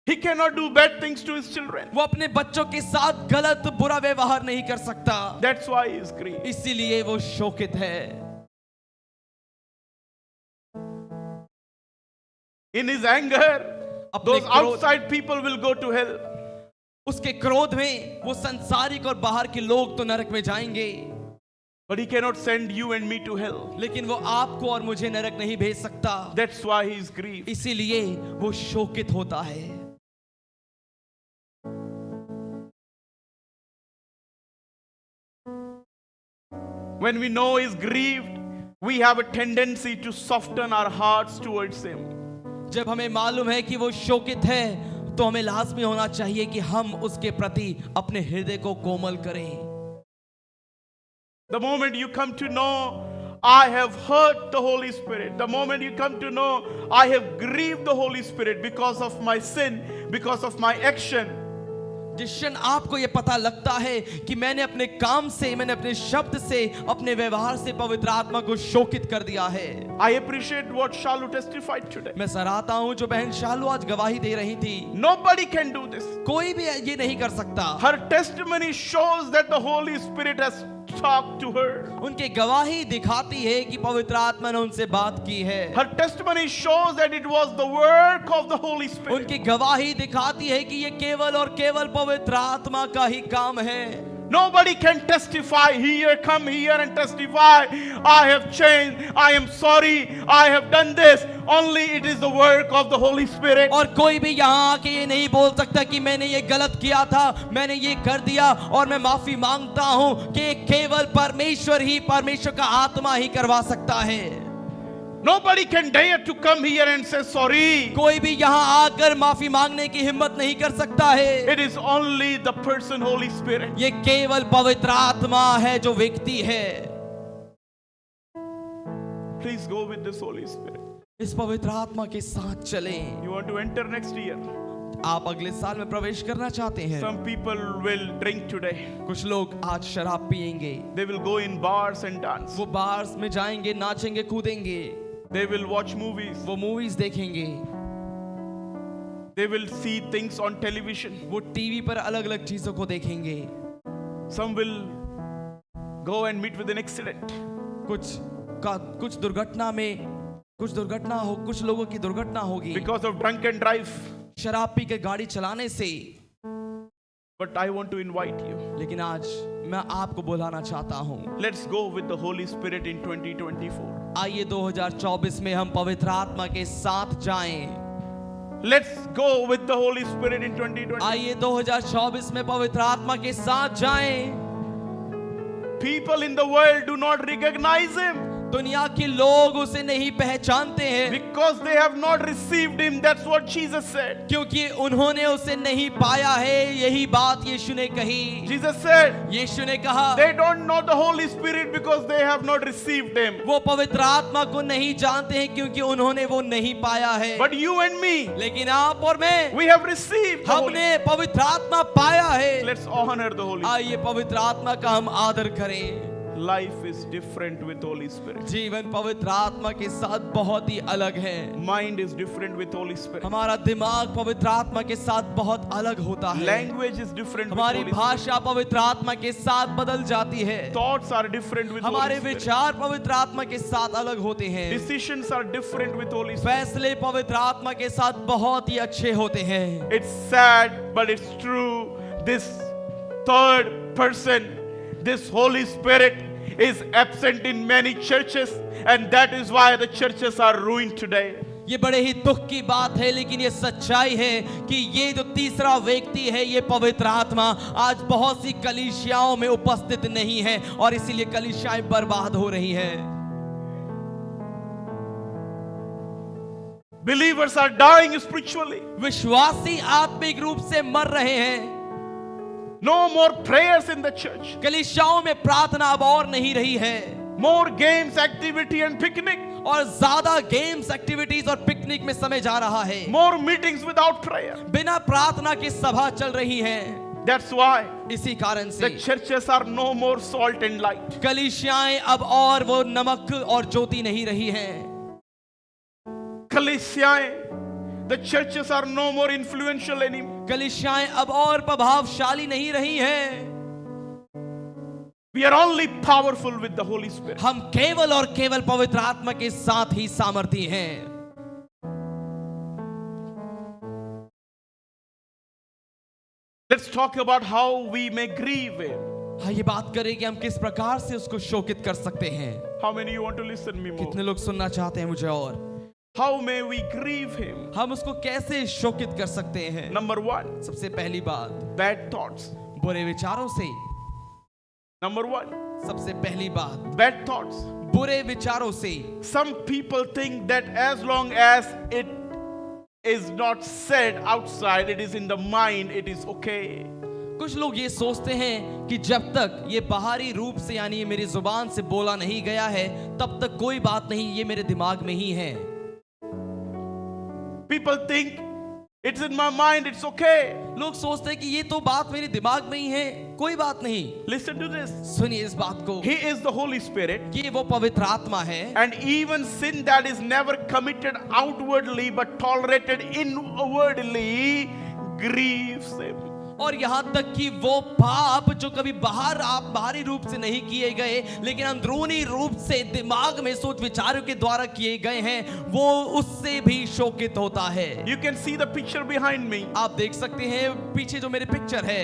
He cannot do bad things to his children. वो अपने बच्चों के साथ गलत बुरा व्यवहार नहीं कर सकता, That's why he is grieved. इसीलिए वो शोकित है। In his anger, अपने those क्रोध, outside people will go to hell. उसके क्रोध में वो संसारिक और बाहर के लोग तो नरक में जाएंगे, But he cannot send you and me to hell. लेकिन वो आपको और मुझे नरक नहीं भेज सकता, That's why he is grieved. इसीलिए वो शोकित होता है। When we know he is grieved, we have a tendency to soften our hearts towards him. जब हमें मालूम है कि वो शोकित है, तो हमें लाजमी होना चाहिए कि हम उसके प्रति अपने हृदय को कोमल करें। The moment you come to know, I have hurt the Holy Spirit. The moment you come to know, I have grieved the Holy Spirit because of my sin, because of my action. जिस क्षण आपको ये पता लगता है कि मैंने अपने काम से, मैंने अपने शब्द से, अपने व्यवहार से पवित्र आत्मा को शोकित कर दिया है। I appreciate what Shalu testified today. मैं सराहता हूँ जो बहन शालू आज गवाही दे रही थी। Nobody can do this. कोई भी ये नहीं कर सकता। Her testimony shows that the Holy Spirit has talked to her. उनकी गवाही दिखाती है कि पवित्र आत्मा ने उनसे बात की है। Her testimony shows that it was the work of the Holy Spirit. उनकी गवाही दिखाती है कि ये केवल और केवल पवित्र आत्मा का ही काम है। Nobody can testify here, come here and testify. I have changed. I am sorry. I have done this. Only it is the work of the Holy Spirit. और कोई भी यहाँ आके ये नहीं बोल सकता कि मैंने ये गलत किया था, मैंने ये कर दिया और मैं माफी मांगता हूँ, कि केवल परमेश्वर का आत्मा ही करवा सकता है। Nobody can dare to come here and say sorry. कोई भी यहाँ आकर माफी मांगने की हिम्मत नहीं कर सकता है। It is only the person Holy Spirit. ये केवल पवित्र आत्मा है जो व्यक्ति है। Please go with this Holy Spirit. इस पवित्र आत्मा के साथ चलें। You want to enter next year? आप अगले साल में प्रवेश करना चाहते हैं। Some people will drink today. कुछ लोग आज शराब पिएंगे, They will go in bars and dance. वो बार्स में जाएंगे, नाचेंगे, कूदेंगे, They will watch movies. वो मूवीज देखेंगे, They will see things on television. वो टीवी पर अलग अलग चीजों को देखेंगे। Some will go and meet with an accident. कुछ लोगों की दुर्घटना होगी Because of drunk and drive. शराब पी के गाड़ी चलाने से। But I want to invite you. लेकिन आज मैं आपको बुलाना चाहता हूँ, Let's go with the Holy Spirit in 2024. आइए 2024 में हम पवित्र आत्मा के साथ जाएं। Let's go with the Holy Spirit in 2024. आइए 2024 में पवित्र आत्मा के साथ जाएं। People in the world do not recognize him दुनिया के लोग उसे नहीं पहचानते हैं, because they have not received him. That's what Jesus said. क्योंकि उन्होंने उसे नहीं पाया है। यही बात यीशु ने कही। Jesus said, यीशु ने कहा they don't know the Holy Spirit because they have not received him. वो पवित्र आत्मा को नहीं जानते हैं क्योंकि उन्होंने वो नहीं पाया है। But you and me, लेकिन आप और मैं, we have received the Holy हमने पवित्र आत्मा पाया है। Let's honor the Holy Spirit. आइए पवित्र आत्मा का हम आदर करें। Life is different with Holy Spirit. जीवन पवित्र आत्मा के साथ बहुत ही अलग है। Mind is different with Holy Spirit. हमारा दिमाग पवित्र आत्मा के साथ बहुत अलग होता है। Language is different with हमारी Holy Spirit. भाषा पवित्र आत्मा के साथ बदल जाती है। Thoughts are different with Holy हमारे Spirit. विचार पवित्र आत्मा के साथ अलग होते हैं। Decisions are different with Holy Spirit. फैसले पवित्र आत्मा के साथ बहुत ही अच्छे होते हैं। It's sad, but it's true. This third person, this Holy Spirit, is absent in many churches, and that is why the churches are ruined today. ये बड़े ही दुख की बात है, लेकिन ये सच्चाई है कि ये जो तीसरा व्यक्ति है, ये पवित्र आत्मा आज बहुत सी कलीसियाओं में उपस्थित नहीं है और इसीलिए कलीसियाएं बर्बाद हो रही हैं। Believers are dying spiritually. विश्वासी आत्मिक रूप से मर रहे हैं। No more prayers in the church. कलीसियाओं में प्रार्थना अब और नहीं रही है। More games, activity and picnic. और ज्यादा गेम्स, एक्टिविटीज और पिकनिक में समय जा रहा है। More meetings without prayer. बिना प्रार्थना की सभा चल रही है। That's why इसी कारण the से churches are no more salt and light. कलीसियाएं अब और वो नमक और ज्योति नहीं रही हैं। कलीसियाएं The churches are no more influential anymore. कलीसियाएं अब और प्रभावशाली नहीं रही हैं। We are only powerful with the Holy Spirit. हम केवल और केवल पवित्र आत्मा के साथ ही सामर्थी हैं। Let's talk about how we may grieve Him. हाँ, ये बात करें कि हम किस प्रकार से उसको शोकित कर सकते हैं। How many you want to listen me more? कितने लोग सुनना चाहते हैं मुझे और? How may we grieve Him? हम उसको कैसे शोकित कर सकते हैं? Number one, सबसे पहली बात, bad thoughts. बुरे विचारों से। Number one, सबसे पहली बात, bad thoughts. बुरे विचारों से। Some people think that as long as it is not said outside, it is in the mind, it is okay. कुछ लोग ये सोचते हैं कि जब तक ये बाहरी रूप से यानी ये मेरी जुबान से बोला नहीं गया है तब तक कोई बात नहीं, ये मेरे दिमाग में ही है। People think it's in my mind, it's okay. लोग सोचते हैं कि ये तो बात मेरे दिमाग में ही है, कोई बात नहीं। Listen to this. सुनिए इस बात को, He is the Holy Spirit, ये वो पवित्र आत्मा है। and even sin that is never committed outwardly but tolerated inwardly grieves Him. और यहाँ तक कि वो पाप जो कभी बाहरी रूप से नहीं किए गए लेकिन अंदरूनी रूप से दिमाग में सोच विचारों के द्वारा किए गए हैं, वो उससे भी शोकित होता है। You can see the picture behind me. आप देख सकते हैं पीछे जो मेरे पिक्चर है।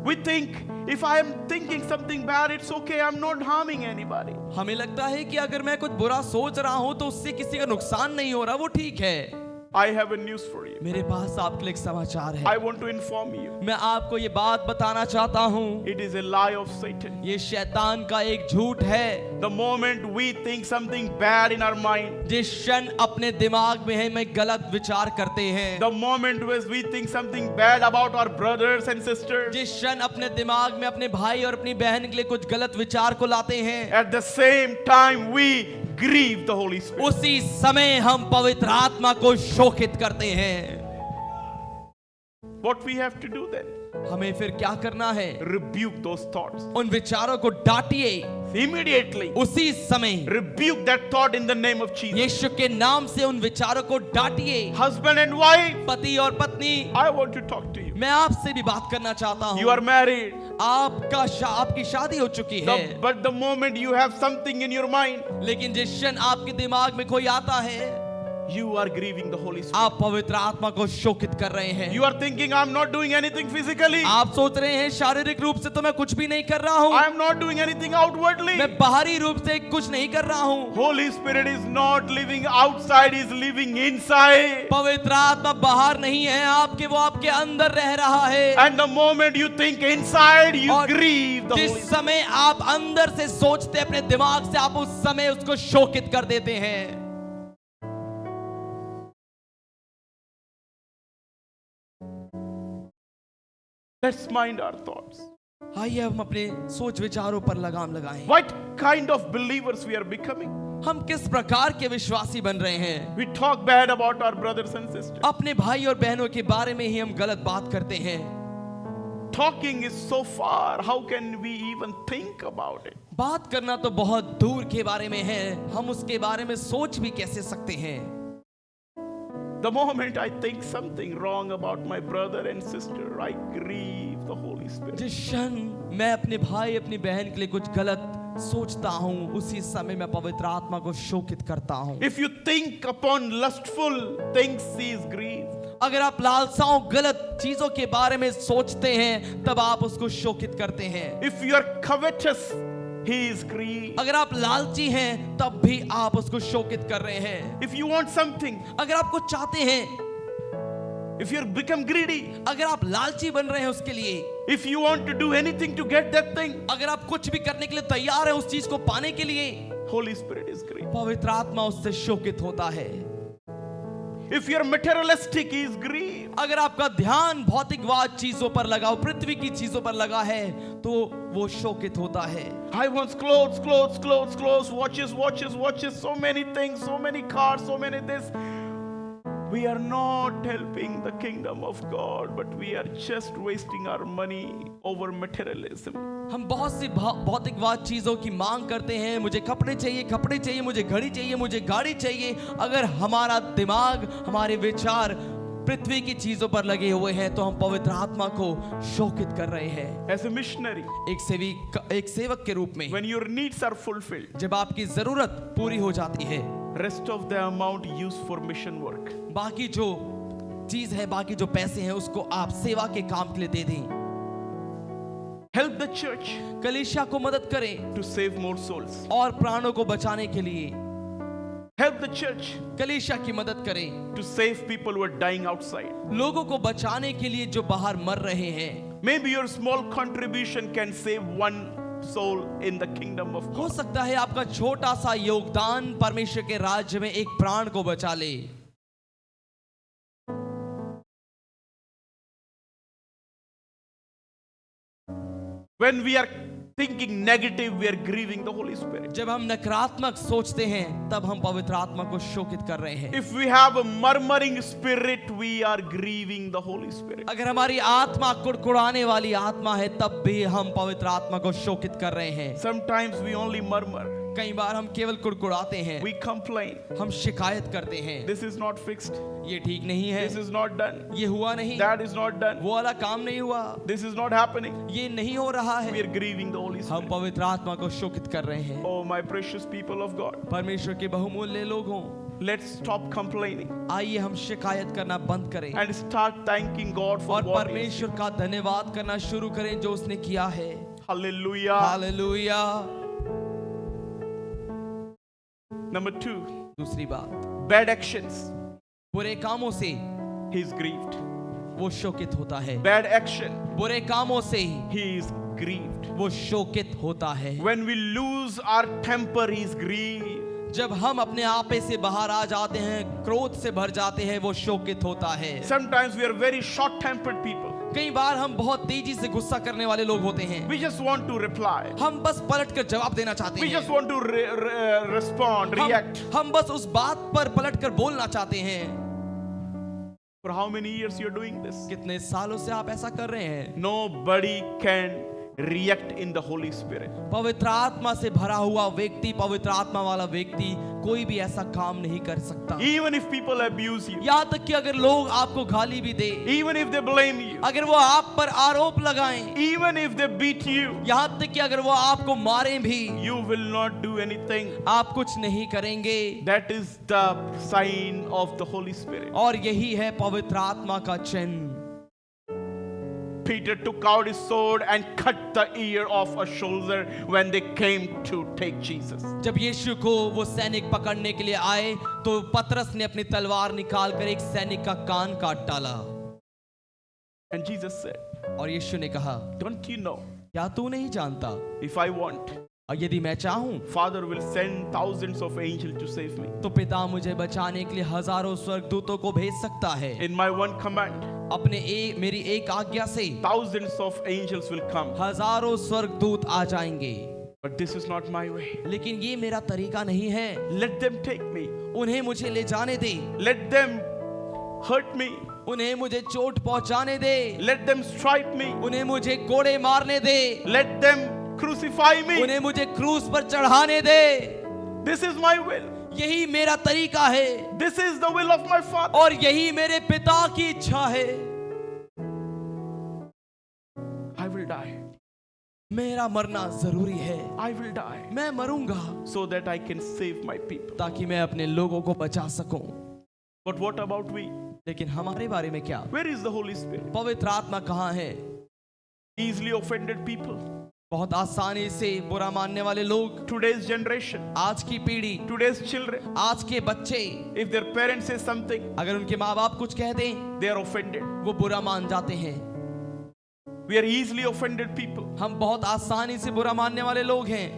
We think if I am thinking something bad, it's okay. I'm not harming anybody. हमें लगता है कि अगर मैं कुछ बुरा सोच रहा हूं तो उससे किसी का नुकसान नहीं हो रहा, वो ठीक है। I have a news for you. मेरे पास आपके लिए एक समाचार है। I want to inform you. मैं आपको ये बात बताना चाहता हूँ, It is a lie of Satan. ये शैतान का एक झूठ है। The moment we think something bad in our mind, जिस क्षण अपने दिमाग में है मैं गलत विचार करते हैं, the moment we think something bad about our brothers and sisters, जिस क्षण अपने दिमाग में अपने भाई और अपनी बहन के लिए कुछ गलत विचार को लाते हैं, at the same time we grieve the Holy Spirit. उसी समय हम पवित्र आत्मा को शोकित करते हैं। What we have to do then? हमें फिर क्या करना है? Rebuke those thoughts. उन विचारों को डांटिए Immediately. उसी समय। Rebuke that thought in the name of Jesus. यीशु के नाम से उन विचारों को डांटिए। Husband and wife, पति और पत्नी, I want to talk to you. मैं आपसे भी बात करना चाहता हूँ। You are married. आपकी शादी हो चुकी है, But the moment you have something in your mind, लेकिन जिस क्षण आपके दिमाग में कोई आता है, you are grieving the Holy Spirit. आप पवित्र आत्मा को शोकित कर रहे हैं। You are thinking, I'm not doing anything physically. आप सोच रहे हैं शारीरिक रूप से तो मैं कुछ भी नहीं कर रहा हूँ, I am not doing anything outwardly. मैं बाहरी रूप से कुछ नहीं कर रहा हूँ। Holy Spirit is not living outside, is living inside. पवित्र आत्मा बाहर नहीं है आपके, वो आपके अंदर रह रहा है। And the moment you think inside, you और grieve the Holy जिस Spirit. समय आप अंदर से सोचते अपने दिमाग से, आप उस समय उसको शोकित कर देते हैं। Let's mind our thoughts. आइए हम अपने सोच विचारों पर लगाम लगाएं। What kind of believers we are becoming? हम किस प्रकार के विश्वासी बन रहे हैं? We talk bad about our brothers and sisters. अपने भाई और बहनों के बारे में ही हम गलत बात करते हैं। Talking is so far. How can we even think about it? बात करना तो बहुत दूर के बारे में है, हम उसके बारे में सोच भी कैसे सकते हैं? The moment I think something wrong about my brother and sister, I grieve the Holy Spirit. जिस क्षण मैं अपने भाई अपनी बहन के लिए कुछ गलत सोचता हूँ, उसी समय मैं पवित्र आत्मा को शोकित करता हूँ। If you think upon lustful things, he is grieved. अगर आप लालसाओं गलत चीजों के बारे में सोचते हैं तब आप उसको शोकित करते हैं। If you are covetous, he is grieved. अगर आप लालची हैं तब भी आप उसको शोकित कर रहे हैं। If you want something, अगर आप कुछ चाहते हैं, if you become greedy, अगर आप लालची बन रहे हैं उसके लिए, if you want to do anything to get that thing, अगर आप कुछ भी करने के लिए तैयार हैं उस चीज को पाने के लिए, Holy Spirit is grieved. पवित्र आत्मा उससे शोकित होता है। If you are materialistic, he is grieved. अगर आपका ध्यान भौतिकवाद चीजों पर लगा, पृथ्वी की चीजों पर लगा है तो वो शोकित होता है। I want clothes, clothes, clothes, clothes, watches, watches, watches, so many things, so many cars, so many this. We are not helping the kingdom of God, but we are just wasting our money over materialism. हम बहुत सी भौतिकवाद चीजों की मांग करते हैं। मुझे कपड़े चाहिए, मुझे घड़ी चाहिए, मुझे गाड़ी चाहिए। अगर हमारा दिमाग, हमारे विचार पृथ्वी की चीजों पर लगे हुए हैं तो हम पवित्र आत्मा को शोकित कर रहे हैं। As a missionary, एक सेवक के रूप में when your needs are fulfilled, जब आपकी जरूरत पूरी हो जाती है, rest of the amount used for mission work. बाकी जो चीज है, बाकी जो पैसे हैं, उसको आप सेवा के काम के लिए दे दें। Help the church कलीसिया को मदद करें to save more souls. और प्राणों को बचाने के लिए। Help the church कलीसिया की मदद करें to save people who are dying outside. लोगों को बचाने के लिए जो बाहर मर रहे हैं। Maybe your small contribution can save one soul in the kingdom of हो God. सकता है आपका छोटा सा योगदान परमेश्वर के राज्य में एक प्राण को बचा ले। When we are thinking negative, we are grieving the Holy Spirit. जब हम नकारात्मक सोचते हैं तब हम पवित्र आत्मा को शोकित कर रहे हैं। If we have a murmuring spirit, we are grieving the Holy Spirit. अगर हमारी आत्मा कुड़कुड़ाने वाली आत्मा है तब भी हम पवित्र आत्मा को शोकित कर रहे हैं। Sometimes we only murmur. कई बार हम केवल कुड़कुड़ाते हैं, We complain. हम शिकायत करते हैं, This is not fixed. ये ठीक नहीं है, This is not done. ये हुआ नहीं, That is not done. वो वाला काम नहीं हुआ, This is not happening. ये नहीं हो रहा We है। are grieving the Holy हम Spirit. पवित्र आत्मा को शोकित कर रहे हैं। Oh, my precious people of God. परमेश्वर के बहुमूल्य लोगों, Let's stop complaining आइए हम शिकायत करना बंद करें and start thanking God for और what He has. परमेश्वर का धन्यवाद करना शुरू करें जो उसने किया है। Hallelujah. हालेलुया। Number 2, दूसरी बात, bad actions. बुरे कामों से He is grieved. वो शोकित होता है। Bad action. बुरे कामों से He is grieved. वो शोकित होता है। When we lose our temper, He is grieved. जब हम अपने आपे से बाहर आ जाते हैं, क्रोध से भर जाते हैं, वो शोकित होता है। Sometimes we are very short-tempered people. कई बार हम बहुत तेजी से गुस्सा करने वाले लोग होते हैं। We just want to reply. हम बस पलट कर जवाब देना चाहते We हैं। just want to respond, react. हम बस उस बात पर पलट कर बोलना चाहते हैं। For how many years you are doing this? कितने सालों से आप ऐसा कर रहे हैं? Nobody can react in the Holy Spirit. पवित्र आत्मा से भरा हुआ व्यक्ति, पवित्र आत्मा वाला व्यक्ति कोई भी ऐसा काम नहीं कर सकता। Even if people abuse you, यहाँ तक कि अगर लोग आपको गाली भी दे, even if they blame you, अगर वो आप पर आरोप लगाएं, even if they beat you, यहाँ तक कि अगर वो आपको मारें भी, you will not do anything. आप कुछ नहीं करेंगे। That is the sign of the Holy Spirit. और यही है पवित्र आत्मा का चिन्ह। Peter took out his sword and cut the ear of a soldier when they came to take Jesus. जब यीशु को वो सैनिक पकड़ने के लिए आए तो पतरस ने अपनी तलवार निकालकर एक सैनिक का कान काट डाला। And Jesus said, और यीशु ने कहा, don't you know, क्या तू नहीं जानता, if I want, और यदि मैं चाहूं Father will send thousands of angels to save me. तो पिता मुझे बचाने के लिए हजारों स्वर्गदूतों को भेज सकता है। In my one command, मेरी एक आज्ञा से thousands of angels will come. हजारों स्वर्गदूत आ जाएंगे। But this is not my way. लेकिन ये मेरा तरीका नहीं है। Let them take me. उन्हें मुझे ले जाने दे, Let them hurt me. उन्हें मुझे चोट पहुंचाने दे, Let them strike me. उन्हें मुझे कोड़े मारने दे, Let them crucify me. उन्हें मुझे क्रूस पर चढ़ाने दे। This is my will. यही मेरा तरीका है This is the will of my Father. और यही मेरे पिता की इच्छा है। I will die. मेरा मरना जरूरी है। I will die मैं मरूंगा so that I can save my people. ताकि मैं अपने लोगों को बचा सकूं। But what about we? लेकिन हमारे बारे में क्या? Where is the Holy Spirit? पवित्र आत्मा कहाँ है? Easily offended people. बहुत आसानी से बुरा मानने वाले लोग, Today's generation. आज की पीढ़ी, Today's children. आज के बच्चे, If their parents say something, अगर उनके माँ बाप कुछ कह दें, they are offended. वो बुरा मान जाते हैं। We are easily offended people. हम बहुत आसानी से बुरा मानने वाले लोग हैं।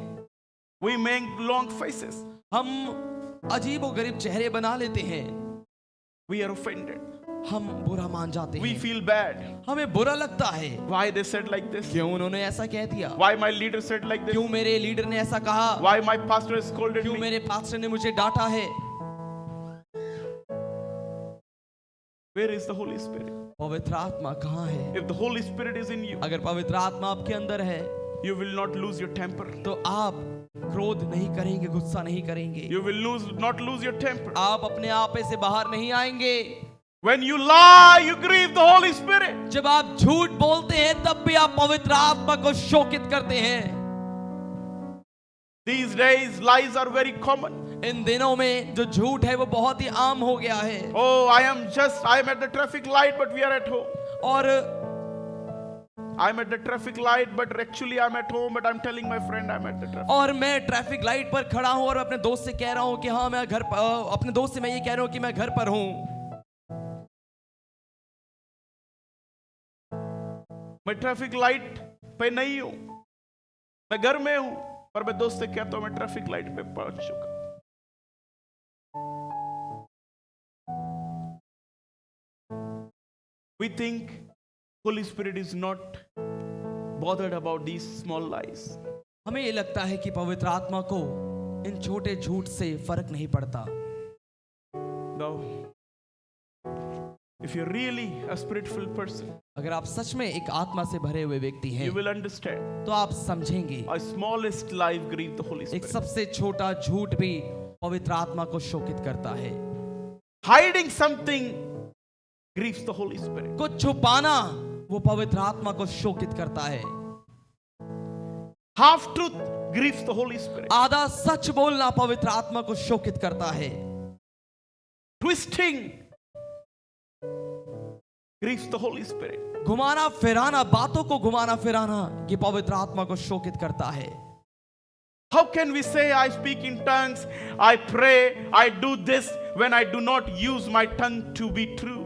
We make long faces. हम अजीबोगरीब चेहरे बना लेते हैं। We are offended. हम बुरा मान जाते We हैं। feel bad. हमें बुरा लगता है। Why they said like this? क्यों उन्होंने ऐसा कह दिया? Why my leader said like this? क्यों मेरे लीडर ने ऐसा कहा? Why my pastor scolded क्यों me? मेरे पास्टर ने मुझे डांटा है? Where is the Holy Spirit? पवित्र आत्मा कहाँ है? If the Holy Spirit is in you, अगर पवित्र आत्मा आपके अंदर है you will not lose your temper. तो आप क्रोध नहीं करेंगे, गुस्सा नहीं करेंगे, You will not lose your temper. आप अपने आपे से बाहर नहीं आएंगे। When you lie, you grieve the Holy Spirit. जब आप झूठ बोलते हैं तब भी आप पवित्र आत्मा को शोकित करते हैं। These days, lies are very common. इन दिनों में जो झूठ है वो बहुत ही आम हो गया है। Oh, I am at the traffic light, but we are at home. और I'm at the traffic light, but actually I'm at home, but I'm telling my friend I'm at the traffic. और मैं ट्रैफिक लाइट पर खड़ा हूं और अपने दोस्त से कह रहा हूं कि हाँ मैं घर पर, अपने दोस्त से मैं ये कह रहा हूं कि मैं घर पर हूं। मैं ट्रैफिक लाइट पे नहीं हूं, मैं घर में हूं, पर मैं दोस्त से कहता हूं मैं ट्रैफिक लाइट पे पहुंच चुका। We think Holy Spirit is not bothered about these small lies. हमें ये लगता है कि पवित्र आत्मा को इन छोटे झूठ से फर्क नहीं पड़ता। No. If you're really a spirit-filled person, अगर आप सच में एक आत्मा से भरे हुए व्यक्ति हैं you will understand. तो आप समझेंगे A smallest lie grieves the Holy एक Spirit. सबसे छोटा झूठ भी पवित्र आत्मा को शोकित करता है। Hiding something grieves the Holy Spirit. कुछ छुपाना वो पवित्र आत्मा को शोकित करता है। Half truth grieves the Holy Spirit. आधा सच बोलना पवित्र आत्मा को शोकित करता है। Twisting grieves the Holy Spirit. घुमाना फिराना, बातों को घुमाना फिराना ये पवित्र आत्मा को शोकित करता है। How can we say I speak in tongues, I pray, I do this when I do not use my tongue to be true?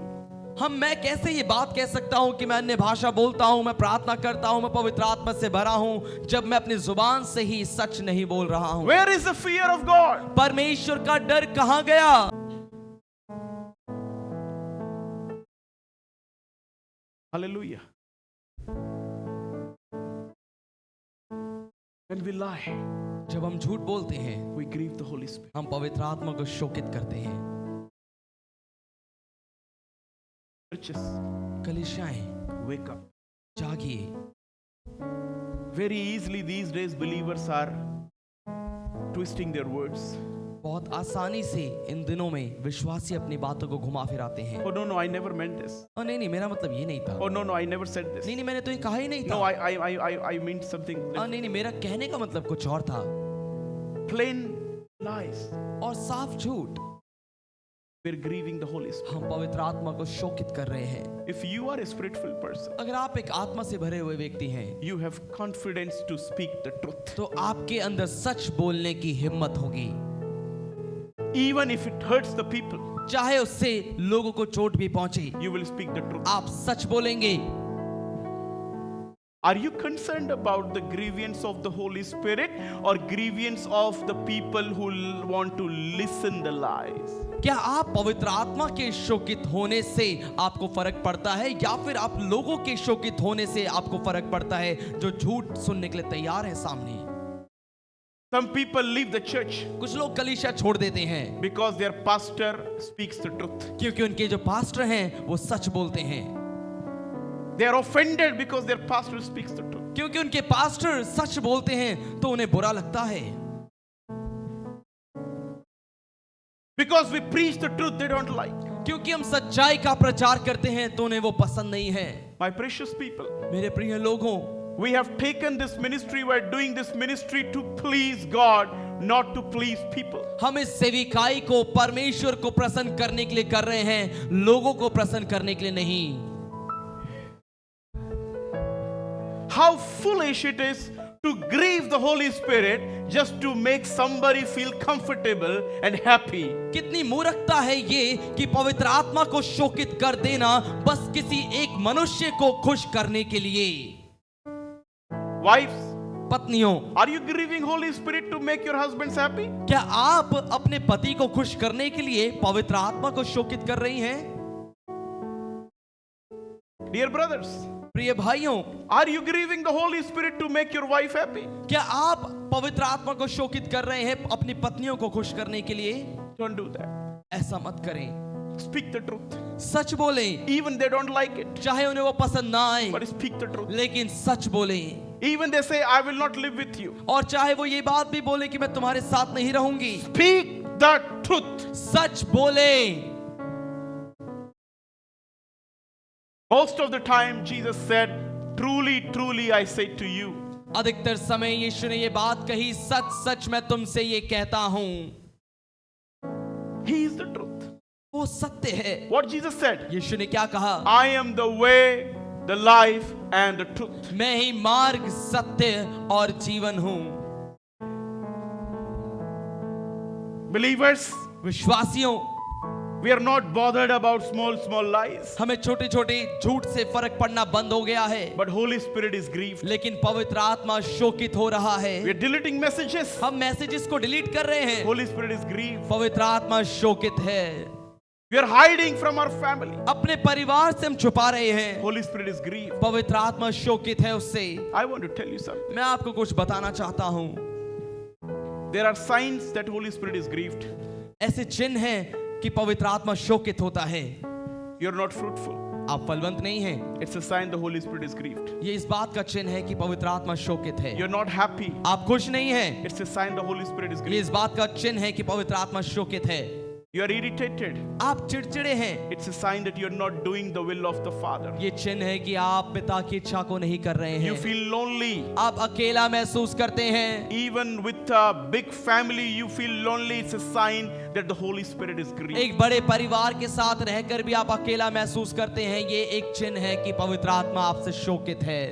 मैं कैसे ये बात कह सकता हूं कि मैं अन्य भाषा बोलता हूं, मैं प्रार्थना करता हूं, मैं पवित्र आत्मा से भरा हूं, जब मैं अपनी जुबान से ही सच नहीं बोल रहा हूं? Where is the fear of God? परमेश्वर का डर कहां गया? Hallelujah. When we lie, जब हम झूठ बोलते हैं we grieve the Holy Spirit. हम पवित्र आत्मा को शोकित करते हैं। Churches, कलीसियाएं wake up. जागिए। Very easily these days believers are twisting their words. बहुत आसानी से इन दिनों में विश्वासी अपनी बातों को घुमा फिराते हैं। Oh no, I never meant this. नहीं, मेरा मतलब ये नहीं था। Oh no, I never said this. नहीं, मैंने तो ये कहा ही नहीं था। No, I meant something. नहीं, मेरा कहने का मतलब कुछ और था। Plain lies. और साफ झूठ। We're grieving the Holy Spirit. हम पवित्र आत्मा को शोकित कर रहे हैं। If you are a spirit-filled person, अगर आप एक आत्मा से भरे हुए व्यक्ति हैं you have confidence to speak the truth. तो आपके अंदर सच बोलने की हिम्मत होगी, Even if it hurts the people, चाहे उससे लोगों को चोट भी पहुंचे, you will speak the truth. आप सच बोलेंगे। Are you concerned about the grievance of the Holy Spirit or grievance of the people who want to listen the lies? क्या आप पवित्र आत्मा के शोकित होने से आपको फर्क पड़ता है या फिर आप लोगों के शोकित होने से आपको फर्क पड़ता है जो झूठ सुनने के लिए तैयार हैं सामने? Some people leave the church कुछ लोग कलीसिया छोड़ देते हैं because their pastor speaks the truth. क्योंकि उनके जो पास्टर हैं वो सच बोलते हैं। They are offended because their pastor speaks the truth. क्योंकि उनके पास्टर सच बोलते हैं तो उन्हें बुरा लगता है। Because we preach the truth they don't like. क्योंकि हम सच्चाई का प्रचार करते हैं तो उन्हें वो पसंद नहीं है। My precious people, मेरे प्रिय लोगों, we have taken this ministry, we are doing this ministry to please God, not to please people. हम इस सेविकाई को परमेश्वर को प्रसन्न करने के लिए कर रहे हैं, लोगों को प्रसन्न करने के लिए नहीं। How foolish it is to grieve the Holy Spirit just to make somebody feel comfortable and happy. कितनी मूर्खता है ये कि पवित्र आत्मा को शोकित कर देना बस किसी एक मनुष्य को खुश करने के लिए। Wives, पत्नियों, are you grieving Holy Spirit to make your husbands happy? क्या आप अपने पति को खुश करने के लिए पवित्र आत्मा को शोकित कर रही हैं? Dear brothers, प्रिय भाइयों, are you grieving the Holy Spirit to make your wife happy? क्या आप पवित्र आत्मा को शोकित कर रहे हैं अपनी पत्नियों को खुश करने के लिए? Don't do that. ऐसा मत करें। Speak the truth. सच बोलें, Even they don't like it, चाहे उन्हें वो पसंद ना आए, but speak the truth. लेकिन सच बोलें। Even they say, I will not live with you. और चाहे वो ये बात भी बोले कि मैं तुम्हारे साथ नहीं रहूंगी, Speak the truth. सच बोलें। Most of the time, Jesus said, truly, truly, I say to you. अधिकतर समय यीशु ने ये बात कही, सच सच मैं तुमसे ये कहता हूं। He is the truth. वो सत्य है। What Jesus said? यीशु ने क्या कहा? I am the way, the life, and the truth. मैं ही मार्ग, सत्य और जीवन हूं। Believers, विश्वासियों, we are not bothered about small, small lies. हमें छोटे छोटे झूठ से फर्क पड़ना बंद हो गया है, But Holy Spirit is grieved. लेकिन पवित्र आत्मा शोकित हो रहा We है। are deleting messages. हम मैसेजेस को डिलीट कर रहे हैं। Holy Spirit is grieved. पवित्र आत्मा शोकित है। We are hiding from our family. अपने परिवार से हम छुपा रहे हैं। Holy Spirit is grieved. पवित्र आत्मा शोकित है उससे। I want to tell you something. मैं आपको कुछ बताना चाहता हूं। There are signs that Holy Spirit is grieved. ऐसे चिन्ह हैं कि पवित्र आत्मा शोकित होता है। You are not fruitful. आप फलवंत नहीं हैं। It's a sign the Holy Spirit is grieved. ये इस बात का चिन्ह है कि पवित्र आत्मा शोकित है। You're not happy. आप खुश नहीं हैं। It's a sign the Holy Spirit is ये grieved. इस बात का चिन्ह है कि पवित्र आत्मा शोकित है। You are irritated. आप चिड़चिड़े हैं। It's a sign that you're not doing the will of the Father. ये चिन्ह है कि आप पिता की इच्छा को नहीं कर रहे You हैं। feel lonely. आप अकेला महसूस करते हैं। Even with a big family, you feel lonely. It's a sign that the Holy Spirit is grieved. एक बड़े परिवार के साथ रहकर भी आप अकेला महसूस करते हैं, ये एक चिन्ह है कि पवित्र आत्मा आपसे शोकित है।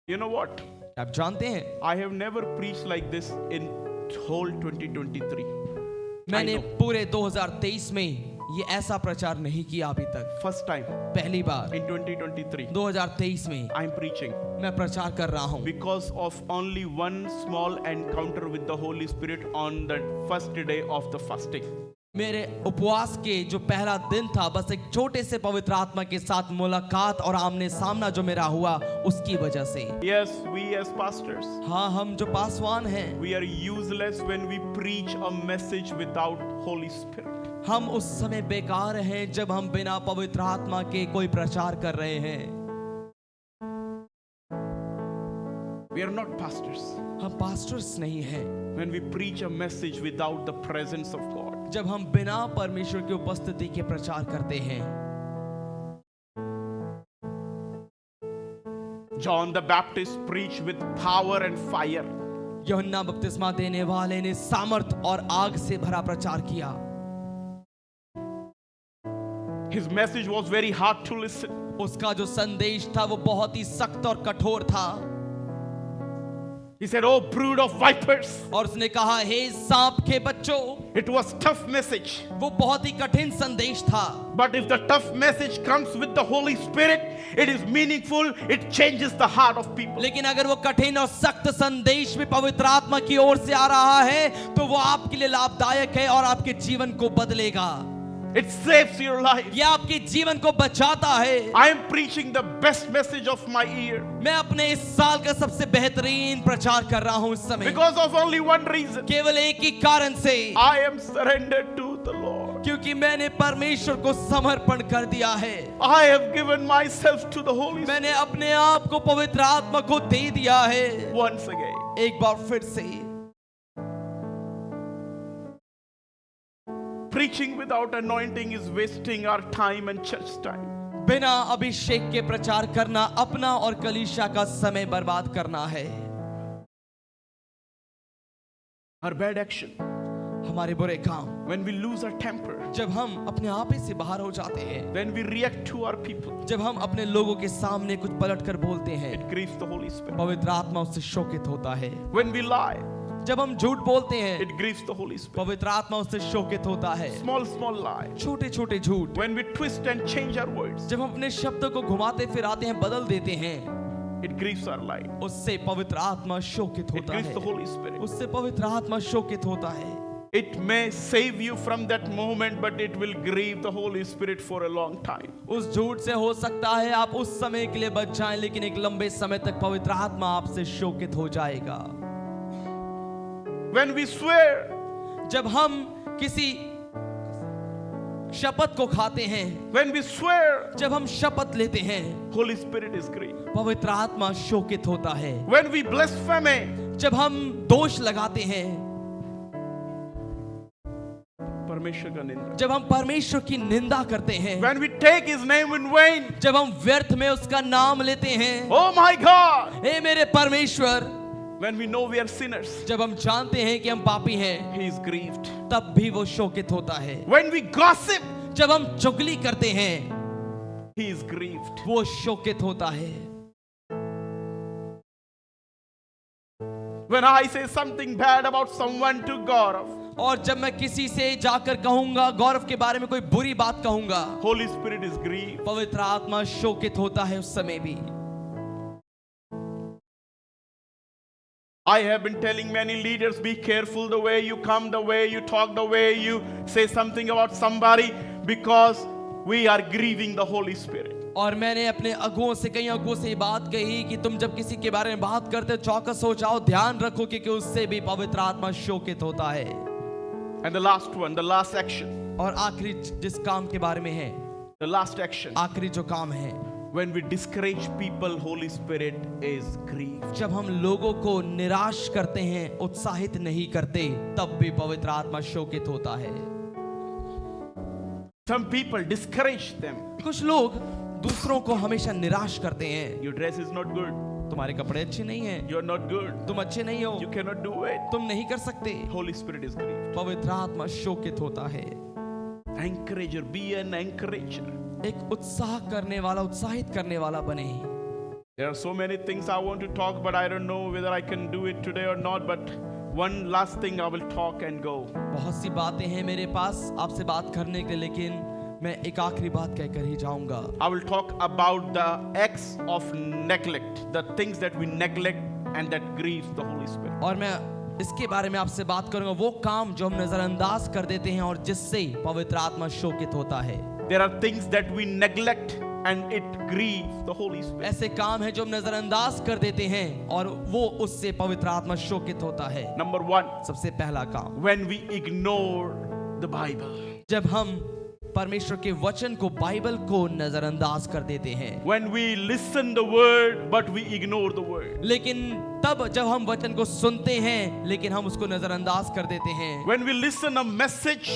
You know what? आप जानते हैं, I have never preached like this in whole 2023. मैंने I know. पूरे 2023 में ये ऐसा प्रचार नहीं किया अभी तक। First time पहली बार in 2023, 2023 में I'm preaching मैं प्रचार कर रहा हूँ, because of only one small encounter with the Holy Spirit on the first day of the fasting. मेरे उपवास के जो पहला दिन था, बस एक छोटे से पवित्र आत्मा के साथ मुलाकात और आमने सामना जो मेरा हुआ उसकी वजह से। Yes, we as pastors, हाँ, हम जो पासवान हैं, we are useless when we preach a message without Holy Spirit. हम उस समय बेकार हैं जब हम बिना पवित्र आत्मा के कोई प्रचार कर रहे हैं। We are not pastors हम पास्टर्स नहीं हैं when we preach a message without the presence of God. जब हम बिना परमेश्वर की उपस्थिति के प्रचार करते हैं। John the Baptist preached with power and fire. यूहन्ना बपतिस्मा देने वाले ने सामर्थ और आग से भरा प्रचार किया। His message was very hard to listen. उसका जो संदेश था वो बहुत ही सख्त और कठोर था। He said, "Oh, brood of vipers." और उसने कहा, हे सांप के बच्चों। It was tough message. वो बहुत ही कठिन संदेश था। But if the tough message comes with the Holy Spirit, it is meaningful. It changes the heart of people. लेकिन अगर वो कठिन और सख्त संदेश भी पवित्र आत्मा की ओर से आ रहा है तो वो आपके लिए लाभदायक है और आपके जीवन को बदलेगा। It saves your life. ये आपके जीवन को बचाता है। I am preaching the best message of my year मैं अपने इस साल का सबसे बेहतरीन प्रचार कर रहा हूँ इस समय, because of only one reason. केवल एक ही कारण से, I am surrendered to the Lord. क्योंकि मैंने परमेश्वर को समर्पण कर दिया है। I have given myself to the Holy Spirit मैंने अपने आप को पवित्र आत्मा को दे दिया है। once again. एक बार फिर से Preaching without anointing is wasting our time and church time. बिना अभिषेक के प्रचार करना अपना और कलीसिया का समय बर्बाद करना है। Our bad action, हमारे बुरे काम, when we lose our temper, जब हम अपने आप ही से बाहर हो जाते हैं, when we react to our people, जब हम अपने लोगों के सामने कुछ पलट कर बोलते हैं, it grieves the Holy Spirit. पवित्र आत्मा उससे शोकित होता है। When we lie, जब हम झूठ बोलते हैं, it grieves the Holy Spirit. पवित्र आत्मा उससे शोकित होता है। Small, small lie. छोटे छोटे झूठ, When we twist and change our words, जब हम अपने शब्दों को घुमाते फिराते हैं, बदल देते हैं, it grieves our life. उससे पवित्र आत्मा शोकित It होता grieves the है। Holy Spirit. उससे पवित्र आत्मा शोकित होता है। It may save you from that moment, but it will grieve the Holy Spirit for a long time. उस झूठ से हो सकता है आप उस समय के लिए बच जाएं, लेकिन एक लंबे समय तक पवित्र आत्मा आपसे शोकित हो जाएगा। When we swear, जब हम किसी शपथ को खाते हैं, when we swear, जब हम शपथ लेते हैं, Holy Spirit is grieved. पवित्र आत्मा शोकित होता है। When we blaspheme, जब हम दोष लगाते हैं, परमेश्वर का निंदा. जब हम परमेश्वर की निंदा करते हैं, When we take His name in vain, जब हम व्यर्थ में उसका नाम लेते हैं, oh my God, हे मेरे परमेश्वर, when we know we are sinners, जब हम जानते हैं कि हम पापी हैं, He is grieved. तब भी वो शोकित होता है। When we gossip, जब हम चुगली करते हैं, He is grieved. वो शोकित होता है। When I say something bad about someone to Gaurav, और जब मैं किसी से जाकर कहूंगा, गौरव के बारे में कोई बुरी बात कहूंगा, Holy Spirit is grieved. पवित्र आत्मा शोकित होता है उस समय भी। I have been telling many leaders, be careful the way you come, the way you talk, the way you say something about somebody, because we are grieving the Holy Spirit. और मैंने अपने अगुओं से, कई अगुओं से ये बात कही कि तुम जब किसी के बारे में बात करते हो, चौकस हो जाओ, ध्यान रखो क्योंकि उससे भी पवित्र आत्मा शोकित होता है। And the last one, the last action, और आखिरी जिस काम के बारे में है, the last action, आखिरी जो काम है, when we discourage people, Holy Spirit is grieved. जब हम लोगों को निराश करते हैं, उत्साहित नहीं करते, तब भी पवित्र आत्मा शोकित होता है। Some people discourage them. कुछ लोग दूसरों को हमेशा निराश करते हैं। Your dress is not good. तुम्हारे कपड़े अच्छे नहीं हैं, You're not good. तुम अच्छे नहीं हो, You cannot do it. तुम नहीं कर सकते। Holy Spirit is grieved. पवित्र आत्मा शोकित होता है। Encourager, be an encourager. एक उत्साह करने वाला, उत्साहित करने वाला बने। There are so many things I want to talk, but I don't know whether I can do it today or not. But one last thing I will talk and go. बहुत सी बातें हैं मेरे पास आपसे बात करने के लिए, लेकिन मैं एक आखिरी बात कहकर ही जाऊंगा। I will talk about the acts of neglect, the things that we neglect and that grieves the Holy Spirit. और मैं इसके बारे में आपसे बात करूंगा, वो काम जो हम नजरअंदाज कर देते हैं और जिससे पवित्र आत्मा शोकित होता है। There are things that we neglect and it grieves the Holy Spirit. ऐसे काम हैं जो हम नजरअंदाज कर देते हैं और वो उससे पवित्र आत्मा शोकित होता है। Number one, सबसे पहला काम, when we ignore the Bible. जब हम परमेश्वर के वचन को, बाइबल को नजरअंदाज कर देते हैं। When we listen the word but we ignore the word. लेकिन तब जब हम वचन को सुनते हैं लेकिन हम उसको नजरअंदाज कर देते हैं। When we listen a message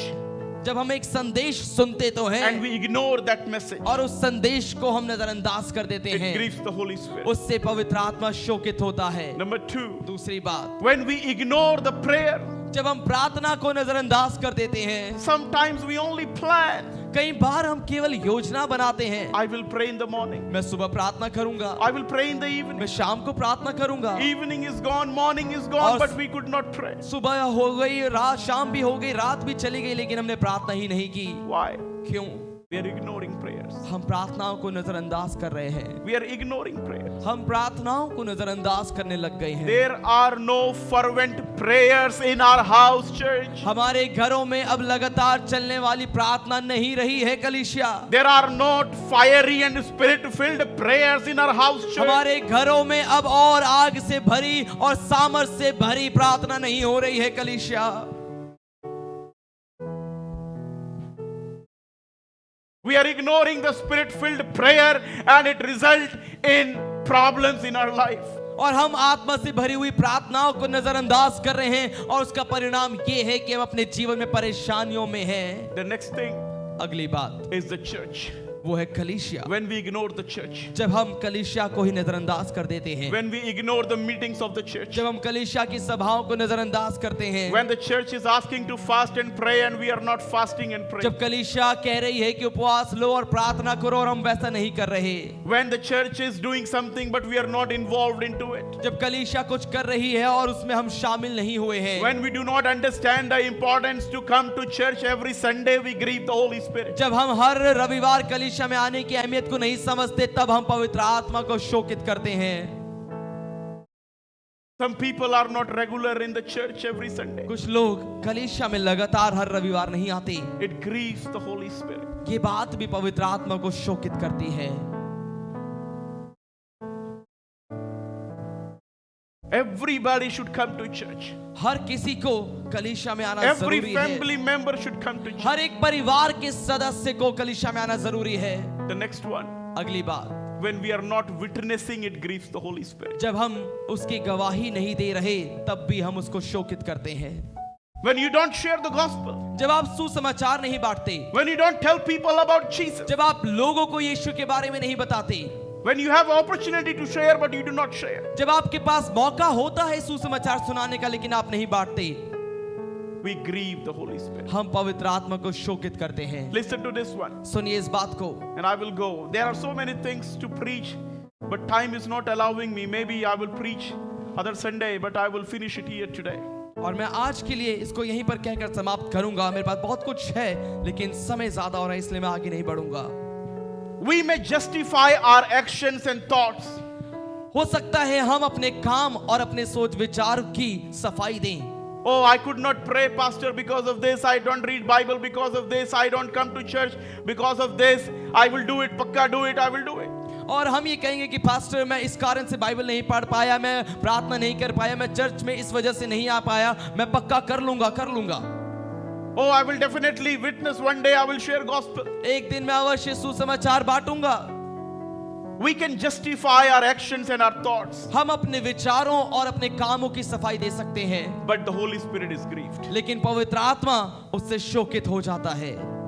जब हम एक संदेश सुनते तो हैं and we ignore that message, और उस संदेश को हम नजरअंदाज कर देते it हैं, grieves the Holy Spirit. उससे पवित्र आत्मा शोकित होता है। Number two, दूसरी बात, when we ignore the prayer, जब हम प्रार्थना को नजरअंदाज कर देते हैं, sometimes we only plan. कई बार हम केवल योजना बनाते हैं। I will pray in the morning. मैं सुबह प्रार्थना करूंगा, I will pray in the evening. मैं शाम को प्रार्थना करूंगा। Evening is gone, morning is gone, और but we could not pray. सुबह हो गई, रात, शाम भी हो गई, रात भी चली गई, लेकिन हमने प्रार्थना ही नहीं की। Why? क्यों? We are ignoring prayers. हम प्रार्थनाओं को नजरअंदाज कर रहे हैं। We are ignoring prayers. हम प्रार्थनाओं को नजरअंदाज करने लग गए हैं। There are no fervent prayers in our house, church. हमारे घरों में अब लगातार चलने वाली प्रार्थना नहीं रही है कलीसिया। There are not fiery and spirit-filled prayers in our house, church. हमारे घरों में अब और आग से भरी और सामर्थ से भरी प्रार्थना नहीं हो रही है कलीसिया। We are ignoring the spirit-filled prayer and it results in problems in our life. और हम आत्मा से भरी हुई प्रार्थनाओं को नजरअंदाज कर रहे हैं और उसका परिणाम ये है कि हम अपने जीवन में परेशानियों में हैं। The next thing अगली बात is the church. वो है कलीसिया। When we ignore the church, जब हम कलीसिया को ही नजरअंदाज कर देते हैं, when we ignore the meetings of the church, जब हम कलीसिया की सभाओं को नजरअंदाज करते हैं, when the church is asking to fast and pray and we are not fasting and praying, जब कलीसिया कह रही है कि उपवास लो और प्रार्थना करो और हम वैसा नहीं कर रहे, when the church is doing something but we are not involved into it, जब कलीसिया कुछ कर रही है और उसमें हम शामिल नहीं हुए हैं, when we do not understand the importance to come to church every Sunday, we grieve the Holy Spirit. जब हम हर रविवार कलीसिया में आने की अहमियत को नहीं समझते, तब हम पवित्र आत्मा को शोकित करते हैं। Some people are not regular in the church every Sunday. कुछ लोग कलीसिया में लगातार हर रविवार नहीं आते। It grieves the Holy Spirit. ये बात भी पवित्र आत्मा को शोकित करती है। Everybody should come to church. हर किसी को कलीसिया में आना Every जरूरी है। family member should come to church. हर एक परिवार के सदस्य को कलीसिया में आना जरूरी है। The next one, अगली बात, when we are not witnessing, it grieves the Holy Spirit. जब हम उसकी गवाही नहीं दे रहे तब भी हम उसको शोकित करते हैं। When you don't share the gospel, जब आप सुसमाचार नहीं बांटते, when you don't tell people about Jesus, जब आप लोगों को यीशु के बारे में नहीं बताते, when you have opportunity to share but you do not share, जब आपके पास मौका होता है सुसमाचार सुनाने का लेकिन आप नहीं बांटते, we grieve the Holy Spirit. हम पवित्र आत्मा को शोकित करते हैं। Listen to this one, सुनिए इस बात को। and I will go. There are so many things to preach, but time is not allowing me. Maybe I will preach other Sunday, but I will finish it here today. और मैं आज के लिए इसको यहीं पर कहकर समाप्त करूंगा। मेरे पास बहुत कुछ है लेकिन समय ज्यादा हो रहा है इसलिए मैं आगे नहीं बढ़ूंगा। We may justify our actions and thoughts. हो सकता है हम अपने काम और अपने सोच विचार की सफाई दें। Oh, I could not pray, Pastor, because of this. I don't read Bible because of this. I don't come to church because of this. I will do it. Pakka do it. I will do it. और हम ये कहेंगे कि पास्टर मैं इस कारण से बाइबल नहीं पढ़ पाया, मैं प्रार्थना नहीं कर पाया, मैं चर्च में इस वजह से नहीं आ पाया, मैं पक्का कर लूंगा। Oh, I will definitely witness one day. I will share gospel. एक दिन मैं अवश्य सुसमाचार बांटूंगा। We can justify our actions and our thoughts, हम अपने विचारों और अपने कामों की सफाई दे सकते हैं, but the Holy Spirit is grieved. लेकिन पवित्र आत्मा उससे शोकित हो जाता है।